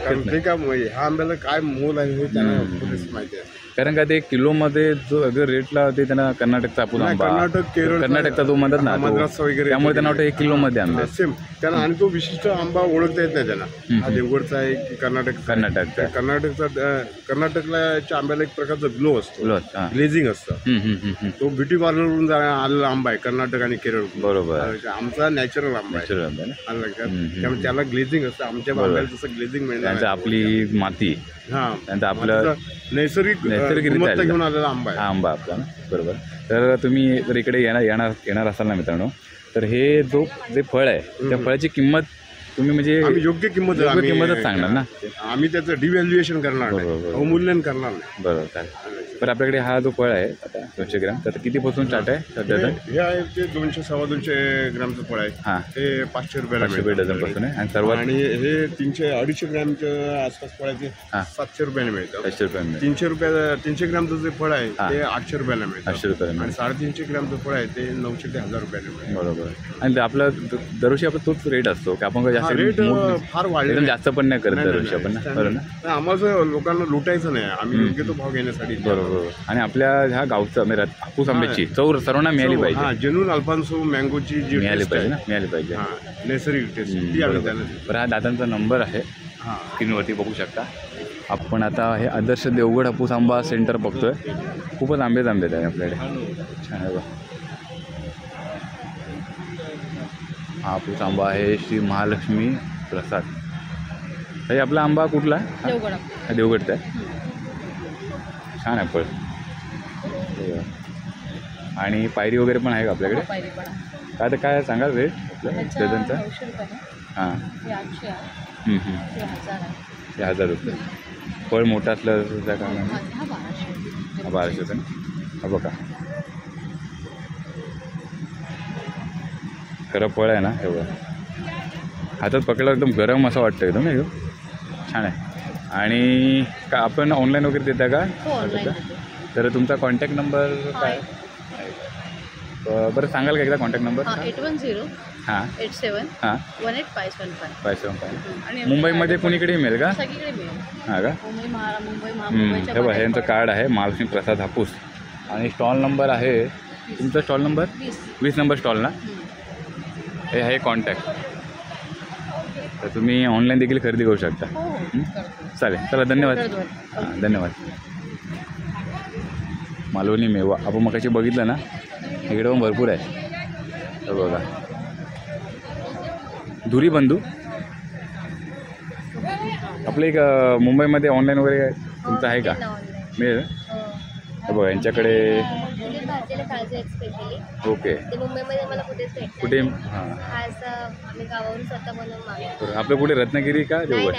कारण ते काय ह्या आंब्याला काय मोल आहे हे त्यांना पुरेच माहिती आहे. कारण का ते किलोमध्ये जो अगर रेटला ते त्यांना कर्नाटकचा हापूस आंबा, कर्नाटकचा जो म्हणतात ना मद्रास वगैरे, त्यामुळे त्यांना वाटतं 1 किलोमध्ये आंबे सेम त्यांना. आणि तो विशिष्ट आंबा ओळखता येत नाही त्यांना, हा देवगडचा आहे की कर्नाटकचा. कर्नाटकच्या आंब्याला एक प्रकारचा ग्लो असतो, ग्लेझिंग असतं. तो ब्युटी पार्लरवरून आलेला आंबा आहे कर्नाटक आणि केरळ. बरोबर. आमचा नॅचरल आंबा आहे. त्यामुळे त्याला ग्लेझिंग असतं. आमच्या आंब्याला तसं ग्लेझिंग मिळणार. आपली माती, त्यांचं आपलं नैसर्गिक घेऊन आलेला आंबा आहे. हा आंबा आपला ना. बरोबर. तर तुम्ही जर इकडे येणार असाल ना मित्रांनो, तर हे जे फळ आहे त्या फळाची किंमत तुम्ही म्हणजे योग्य किंमतच सांगणार ना. आम्ही त्याचं डिव्हॅल्युएशन करणार नाही, अवमूल्यन करणार नाही. बरोबर. चालेल. तर आपल्याकडे हा जो फळ आहे आता 200 ग्रॅम, तर किती पासून स्टार्ट आहे सध्या? हे आहे ते 200-250 ग्रॅमचं फळ आहे. ते 500 रुपयाला डझन पासून आहे. आणि सर्वात आणि हे 300-250 ग्रॅमच्या आसपास फळ आहे ते 700 रुपयाने मिळतं. 500 रुपये. 300 ग्रॅमचं जे फळ आहे ते 800 रुपयाला मिळतं. 800 रुपयाला. आणि 350 ग्रॅमचं फळ आहे ते 900 ते 1000 रुपयाला मिळतं. बरोबर. आणि आपला दरवर्षी आपला तोच रेट असतो की आपण रेट फार वाढले, जास्त पण नाही करत दरवर्षी आपण, बरोबर ना? आम्हाला लोकांना लुटायचं नाही, आम्ही योग्य तो भाव घेण्यासाठी. बरोबर. आणि आपल्या ह्या गावचा हापूस आंब्याची चव सर्वांना मिळाली पाहिजे. जेन्युइन अल्फान्सो मँगोची जी मिळाली पाहिजे. नैसर्गिक टेस्ट ती आम्ही त्याला. बरं, हा दादांचा नंबर आहे, स्क्रीनवरती बघू शकता. आपण आता हे आदर्श देवगड हापूस आंबा सेंटर बघतोय. खूपच आंबेच आहे आपल्याकडे. छान आहे. हा हापूस आंबा आहे श्री महालक्ष्मी प्रसाद. हे आपला आंबा कुठला आहे? देवगडचा आहे. छान आहे फळ. आणि पायरी वगैरे पण आहे का आपल्याकडे? काय तर काय सांगा रेट डझनचा? हां. हे 1000 रुपये. फळ मोठं असलं त्या कारणाने 1200 रुपये. हा बघा, खरं फळ आहे ना. हे बघा, हातात पकडलं एकदम गरम असं वाटतं एकदम. हे छान आहे. आणि का आपण ऑनलाईन वगैरे देता का? तर तुमचा कॉन्टॅक्ट नंबर काय? बरं सांगाल का एकदा कॉन्टॅक्ट नंबर? 810 87 18 मुंबईमध्ये कुणीकडे मिळेल का? सगळीकडे मिळेल. हां का? हे बघा, यांचं कार्ड आहे महालक्ष्मी प्रसाद हापूस. आणि स्टॉल नंबर आहे तुमचा, स्टॉल नंबर 20 नंबर स्टॉल ना. हे आहे कॉन्टॅक्ट. तर तुम्ही ऑनलाईन देखील खरेदी करू शकता. चालेल. चला, धन्यवाद. हां, धन्यवाद. मालवणी मेवा आपण मगाशी बघितलं ना, इकडे पण भरपूर आहे. तर बघा, धुरी बंधू आपलं एक मुंबईमध्ये ऑनलाईन वगैरे तुमचं आहे का? मिळेल. बघा यांच्याकडे. ओके. मुंबईमध्ये मला कुठे? आपलं कुठे रत्नागिरी का देवगड?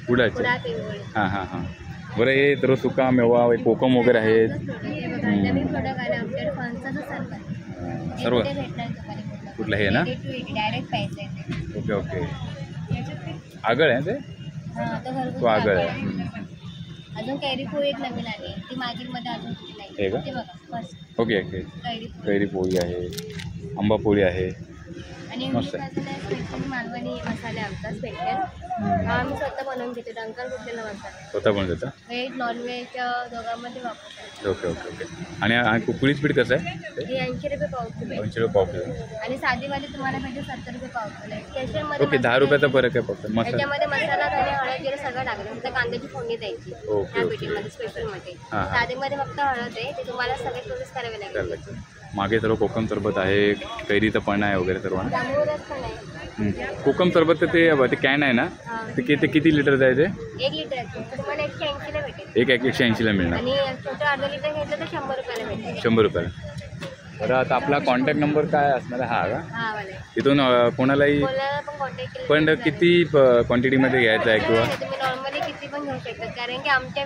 कुडाळचे. हां हां हां. बरं, हे तर सुका मेवा कोकम वगैरे आहेत सर्व. कुठलं हे ना? Okay okay. आगळ आहे ते? तो आगळ आहे. अजून कैरी पोळी एक नवीन आली ती मार्केटमध्ये अजून नाही. हे का ते बघा first ओके ओके कैरी पोळी. कैरी पोळी आहे, आंबा पोळी आहे. आणि मस्त. स्पेशल मालवणी मसाले आमचा स्पेशल हा आम्ही स्वतः बनवून घेतो डंकर कुठलेला मसाला स्वतः पण देता. व्हेज नॉनव्हेज दोघांमध्ये वापरतो. Okay okay okay. आणि कुकळीच पीठ कसं आहे? हे 80 रुपये पाव किलो आहे. 80 रुपये पाव किलो. आणि साधीवाली तुम्हाला भेटेल 70 रुपये पाव किलो आहे. स्पेशलमध्ये ओके 10 रुपयाचा फरक आहे फक्त. मस्त. त्याच्यामध्ये मसाला धने हळद जिरं सगळं टाकलं फक्त कांद्याची फोडणी द्यायची ओके, ह्या ओके. पिठीमध्ये स्पेशलमध्ये. हां, हां. साधीमध्ये फक्त हळद आहे ते तुम्हाला सगळे प्रोसेस करावे लागेल. मागे सर्व कोकम सरबत आहे, कैरीचं पण आहे वगैरे सर्व ना. त्यामुळे रस पण आहे. कोकम सरबत तर ते कॅन आहे ना, ते किती लिटरचं आहे ते? 1 लिटर आहे तुम्हाला 180 ला भेटेल. एक 180ला मिळणार. आणि छोटं अर्धा लिटर घेतलं तर 100 रुपयाला भेटेल. 100 रुपयाला. बरं आता आपला कॉन्टॅक्ट नंबर काय असणार आहे? हा का? हा वाला तिथून कोणालाही कोणाला पण कॉन्टॅक्ट केलं पण किती क्वांटिटीमध्ये घ्यायचं आहे किंवा तुम्ही नॉर्मली किती पण घेऊ शकता कारण की आमच्या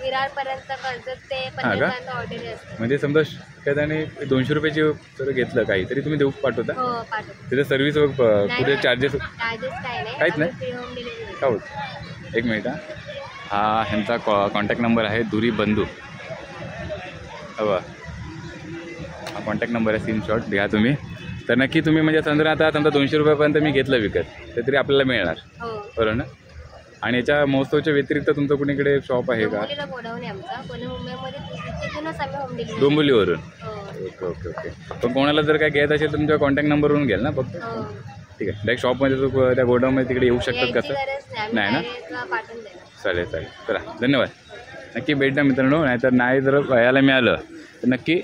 विरारपर्यंत कर्जत ते का? 50 ऑर्डर असते. म्हणजे समजा एखाद्याने 200 रुपयाची जर घेतलं काही तरी तुम्ही देऊ पाठवता? हो पाठवतो. त्याचं सर्व्हिस कुठे चार्जेस चार्जेस काय नाही काहीच नाही? Free home delivery. का होत? एक मिनिट हा ह्यांचा कॉन्टॅक्ट नंबर आहे धुरी बंधू. हवा हा कॉन्टॅक्ट नंबर आहे, स्क्रीनशॉट घ्या तुम्ही. तर नक्की तुम्ही म्हणजे समजा आता समजा 200 रुपयापर्यंत मी घेतलं विकत तर तरी आपल्याला मिळणार हो बरोबर ना. आणि याच्या महोत्सवाच्या व्यतिरिक्त तुमचं कुणीकडे शॉप आहे का? डोंबिवलीला गोडाऊन आहे आमचा पुणे मुंबईमध्ये तिथूनच आम्ही होम डिलिव्हरी. डोंबिवलीवरून? हो ओके ओके ओके. पण कोणाला जर काय घ्यायचं असेल तर तुमच्या कॉन्टॅक्ट नंबरवरून घ्याल ना फक्त? हो ठीक आहे. डायरेक्ट शॉपमध्ये तो त्या गोडाऊनमध्ये तिकडे येऊ शकतात यायची कसं? गरज नाही नाही ना? आम्ही direct पाठवून देणार. चालेल चालेल. चला धन्यवाद. नक्की भेट द्या मित्रांनो. नाहीतर नाही जर यायला मिळालं तर नक्की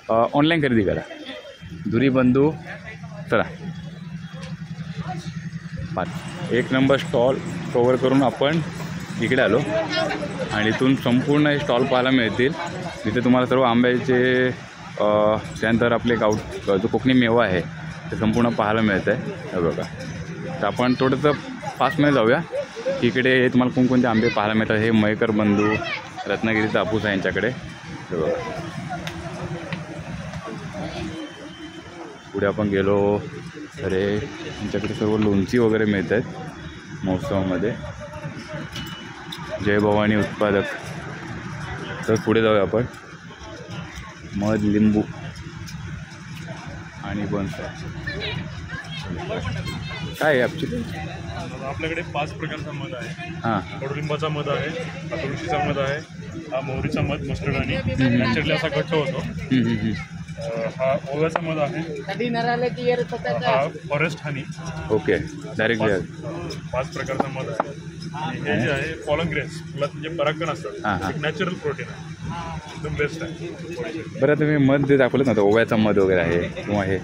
ऑनलाईन खरेदी करा. धुरी बंधू. चला 1 नंबर स्टॉल कवर करून आपण इकडे आलो आणि इथून संपूर्ण हे स्टॉल पाहायला मिळतील. तिथे तुम्हाला सर्व आंब्याचे त्यानंतर आपले जो कोकणी मेवा आहे ते संपूर्ण पाहायला मिळतं आहे. हे बघा. तर आपण थोडंसं फास्टमध्ये जाऊया. इकडे तुम्हाला कोणकोणते आंबे पाहायला मिळतात. हे मयेकर बंधू रत्नागिरीचा हापूस आहे यांच्याकडे. हे बघा. पुढे आपण गेलो तर यांच्याकडे सर्व लोणची वगैरे मिळत आहेत महोत्सवामध्ये. जय भवानी उत्पादक. तर पुढे जाऊया आपण. मध लिंबू आणि बनसा काय आहे ॲक्च्युली? आपल्याकडे 5 प्रकारचा मध आहे. हां कडुलिंबाचा मध आहे, हा तुळशीचा मध आहे, हा मोहरीचा मध मस्टर्ड आणि नॅचरली असा घट्ट होतो. हा ओव्याचा मध आहे, हा फॉरेस्ट हनी. ओके डायरेक्ट 5 प्रकारचा मध आहे. आणि हे जे आहे पॉलन ग्रेन्स फुलात जे परागकण असतात एक नॅचरल प्रोटीन आहे, एकदम बेस्ट आहे. बरं तुम्ही मध जे दाखवलं ना तर ओव्याचा मध वगैरे आहे किंवा हे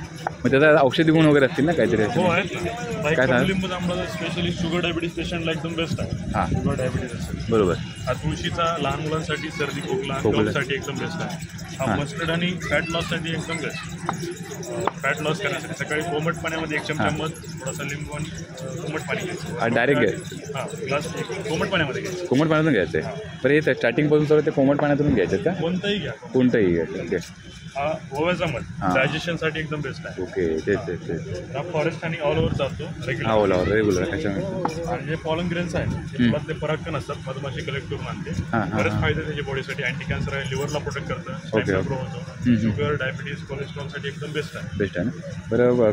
मग त्याचा औषधी गुण वगैरे असतील ना काहीतरी? हो आहेत ना. काय कडुलिंब आंबा स्पेशली शुगर डायबिटीज पेशंटला एकदम बेस्ट आहे. हां शुगर डायबिटीज असेल. बरोबर. हा तुळशीचा लहान मुलांसाठी सर्दी खोकला साठी एकदम बेस्ट आहे. हा मस्टर्ड आणि फॅट लॉससाठी एकदम बेस्ट. फॅट लॉस करण्यासाठी सकाळी कोमट पाण्यामध्ये 1 चमचा मध थोडासा लिंबू आणि कोमट पाणी घ्यायचं. डायरेक्ट घ्यायचं? हां ग्लास कोमट पाण्यामध्ये घ्यायचं. कोमट पाण्यातून घ्यायचं आहे? बरं हे स्टार्टिंगपासून सर्व ते कोमट पाण्यातून घ्यायचं का? कोणतंही घ्या. कोणतंही घ्यायचं. ओके. हा ओव्याचा मध डायजेशनसाठी एकदम बेस्ट आहे. ओके तेच हा फॉरेस्ट आणि ऑल ओव्हर चालतो हा रेग्युलर. ओला त्याच्यामुळे आणि जे पॉलन ग्रेन्स आहेत ते फुलातले परागकण असतात, मधमाशी कलेक्ट करून आणते. बरेच फायदे त्याच्या बॉडीसाठी. अँटी कॅन्सर आहे, लिव्हरला प्रोटेक्ट करतं, स्टॅमिना ग्रो होतो. शुगर डायबिटीज कोलेस्ट्रॉलसाठी एकदम बेस्ट आहे. बेस्ट आहे ना. बरं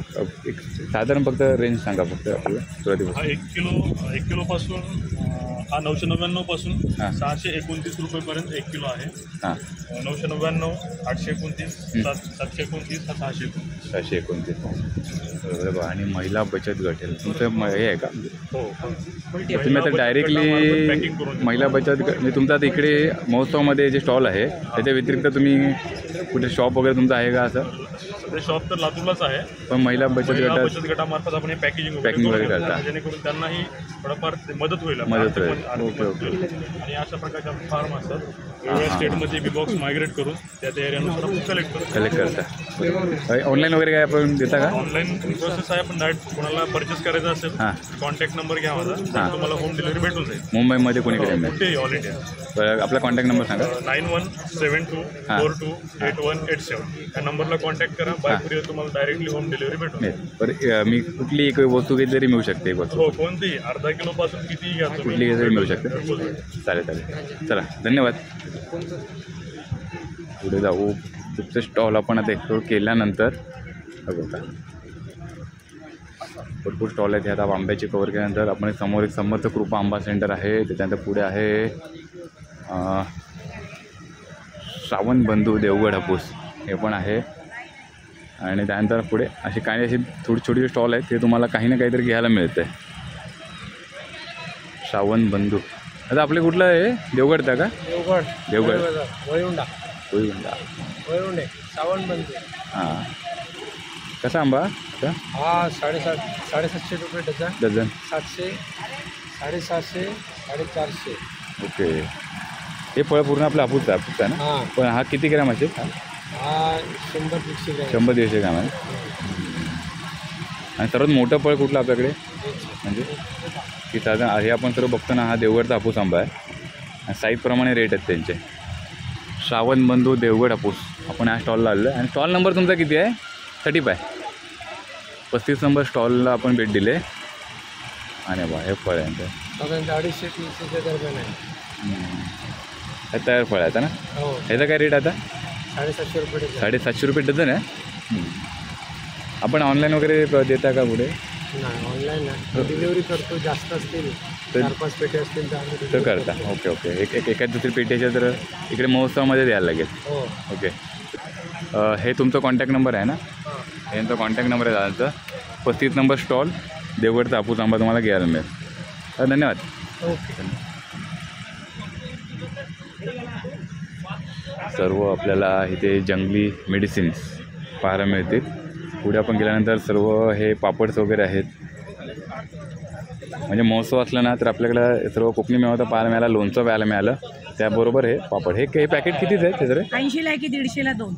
एक साधारण फक्त रेंज सांगा फक्त आपल्याला सुरुवातीपासून. हा 1 किलोपासून हा 999 पासून 629 रुपयेपर्यंत 1 किलो आहे. हां 999, 829, 729, 629. बरोबर. आणि महिला बचत गट आहे तुमचं हे आहे का? हो. तुम्ही आता डायरेक्टली महिला बचत गट म्हणजे तुमचा आता इकडे महोत्सवामध्ये जे स्टॉल आहे त्याच्या व्यतिरिक्त तुम्ही कुठे शॉप वगैरे तुमचं आहे का असं? ते शॉप तर लातूरलाच आहे, पण महिला बचत गटामार्फत आपण हे पॅकेजिंग वगैरे करता जेणेकरून त्यांनाही थोडंफार मदत होईल. ओके. आणि अशा प्रकारचे आपले फार्म असतात वेगवेगळ्या स्टेटमध्ये बी बॉक्स मायग्रेट करून त्या एरियानुसार आपण कलेक्ट करता. ऑनलाईन वगैरे काय आपण देता का? ऑनलाईन प्रोसेस आहे, पण डायरेक्ट कोणाला परचेस करायचं असेल कॉन्टॅक्ट नंबर घ्या माझा, तुम्हाला होम डिलिव्हरी भेटून जाईल. मुंबईमध्ये कोणीकडे कुठेही ऑल इंडिया. बरं आपला कॉन्टॅक्ट नंबर सांगा. 9172428187 या नंबरला कॉन्टॅक्ट करा. बाय कुरिअर तुम्हाला डायरेक्टली होम डिलिव्हरी भेटून जाईल. बरं मी कुठली एक वस्तू घेतली तरी मिळू शकते? एक वस्तू हो कोणतीही अर्धा किलोपासून कितीही घ्या तुम्ही, कुठली तरी मिळू शकते. चालेल. चला धन्यवाद. पुढे जाऊ. खूपसे स्टॉल आपण आता एक्सप्लोर केल्यानंतर बघा भरपूर स्टॉल आहेत. ह्यात आंब्याची कवर केल्यानंतर आपण समोर एक समर्थ कृपा आंबा सेंटर आहे. त्याच्यानंतर पुढे आहे श्रावण बंधू देवगड हापूस हे पण आहे. आणि त्यानंतर पुढे असे काही असे थोडी छोटी स्टॉल आहेत ते तुम्हाला काही ना काहीतरी घ्यायला मिळतं आहे. श्रावण बंधू आता आपले कुठलं आहे देवगडचा का? देवगड वळवंडा श्रावण बंधू. हां कसा आंबा आता? हा 750 रुपये डझन. 700, 750, 450. ओके. हे फळ पूर्ण आपलं हापूस आहे ना? हां. पण हा किती ग्रॅम असेल? हा 100-150 ग्रॅम. 100-150 ग्रॅम आहे. आणि सर्वात मोठं फळ कुठलं आपल्याकडे म्हणजे की साधारण हे आपण सर्व बघतो ना, हा देवगडचा हापूस आंबा आहे. साईजप्रमाणे रेट आहेत त्यांचे. श्रावण बंधू देवगड हापूस आपण या स्टॉलला आलो आहे. आणि स्टॉल नंबर तुमचा किती आहे? 35 आहे. 35 नंबर स्टॉलला आपण भेट दिले. आणि बा हे फळ आहे साधारण 250-300 दरम्यान आहे. हे तयार फळ आहे आता ना? हो. ह्याचा काय रेट आता? 750 रुपये डझन. 750 रुपये डझन आहे. आपण ऑनलाईन वगैरे देता का पुढे? नाही ऑनलाईन नाही, डिलिव्हरी करतो. जास्त असतील तर 4-5 पेटी असतील तर आम्ही तर करता. Okay okay. एखाद दुसरी पेटीच्या तर इकडे महोत्सवामध्ये द्यायला लागेल. हो. ओके. हे तुमचा कॉन्टॅक्ट नंबर आहे ना? हे यांचा कॉन्टॅक्ट नंबर आहे दादाचा. 35 नंबर स्टॉल देवगडचा हापूस आंबा तुम्हाला घ्यायला मिळेल. धन्यवाद. ओके. सर्व आपल्याला इथे जंगली मेडिसिन्स पाहायला मिळतील. पुढे आपण गेल्यानंतर सर्व हे पापड्स वगैरे आहेत. म्हणजे महोत्सव असला ना तर आपल्याकडं सर्व कोकणी मेवा पाहायला मिळाला, लोणचं प्यायला मिळालं. त्याबरोबर हे पापड. हे पॅकेट कितीच आहे ते? 80ला की 150ला 2.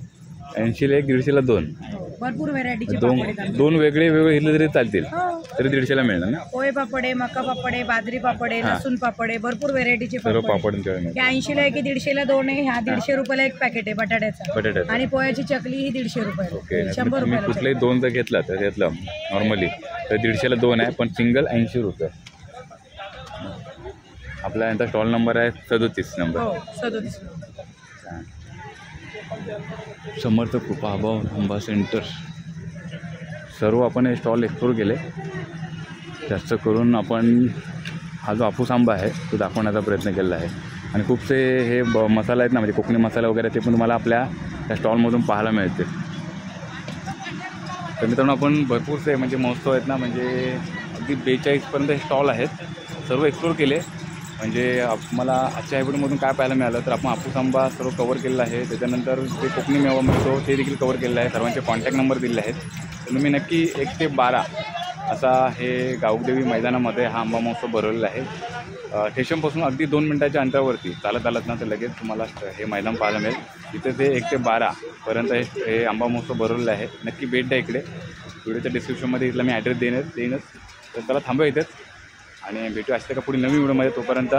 80ला 1, 150ला 2. भरपूर व्हेरायटीचे दोन वेगळे घेतले तरी चालतील. तरी 150ला मिळणार ना? पोहे पापड आहे, मका पापड आहे, बाजरी पापड आहे, लसूण पापड आहे, भरपूर व्हेरायटीचे सर्व पापड पापड आहे. 80ला की 150ला 2 आहे. ह्या 150 रुपयाला एक पॅकेट आहे बटाट्याचा. आणि पोह्याची चकली ही 150 रुपये. ओके. 100 तुम्ही रुपयाला. कुठलेही 2 जर घेतला तर घेतलं नॉर्मली तर 150ला 2 आहे. पण सिंगल 80 रुपये. आपला यांचा स्टॉल नंबर आहे 37 नंबर. हो 37. समर्थ कृपा आंबा सेंटर. सर्व आपण हे स्टॉल एक्सप्लोर केले. जास्त करून आपण हा जो हापूस आंबा आहे तो दाखवण्याचा प्रयत्न केलेला आहे. आणि खूपसे हे मसाला आहेत ना, म्हणजे कोकणी मसाला वगैरे ते पण तुम्हाला आपल्या त्या स्टॉलमधून पाहायला मिळते. तर मित्रांनो आपण भरपूरसे म्हणजे महोत्सव आहेत ना, म्हणजे अगदी 42पर्यंत हे स्टॉल आहेत. सर्व एक्सप्लोर केले. म्हणजे मला आजच्या एपिसोडमधून काय पाहायला मिळालं तर आपण हापूस आंबा सर्व कवर केलेला आहे. त्याच्यानंतर जे कोकणी मेवा मिळतो ते देखील कवर केलेलं आहे. सर्वांचे कॉन्टॅक्ट नंबर दिले आहेत. तर तुम्ही नक्की 1 ते 12 असा हे गावदेवी मैदानामध्ये हा आंबा महोत्सव भरवलेला आहे. स्टेशनपासून अगदी 2 मिनिटाच्या अंतरावरती चालत आलात ना तर लगेच तुम्हाला हे मैदान पाहायला मिळेल. इथे ते 1 ते 12पर्यंत हे आंबा महोत्सव भरवलेला आहे. नक्की भेट द्या इकडे. व्हिडिओच्या डिस्क्रिप्शनमध्ये इथला मी ॲड्रेस देईनच. तर त्याला थांबवा इथेच आणि भेटू असते का पुढे नवीन व्हिडिओमध्ये. तोपर्यंत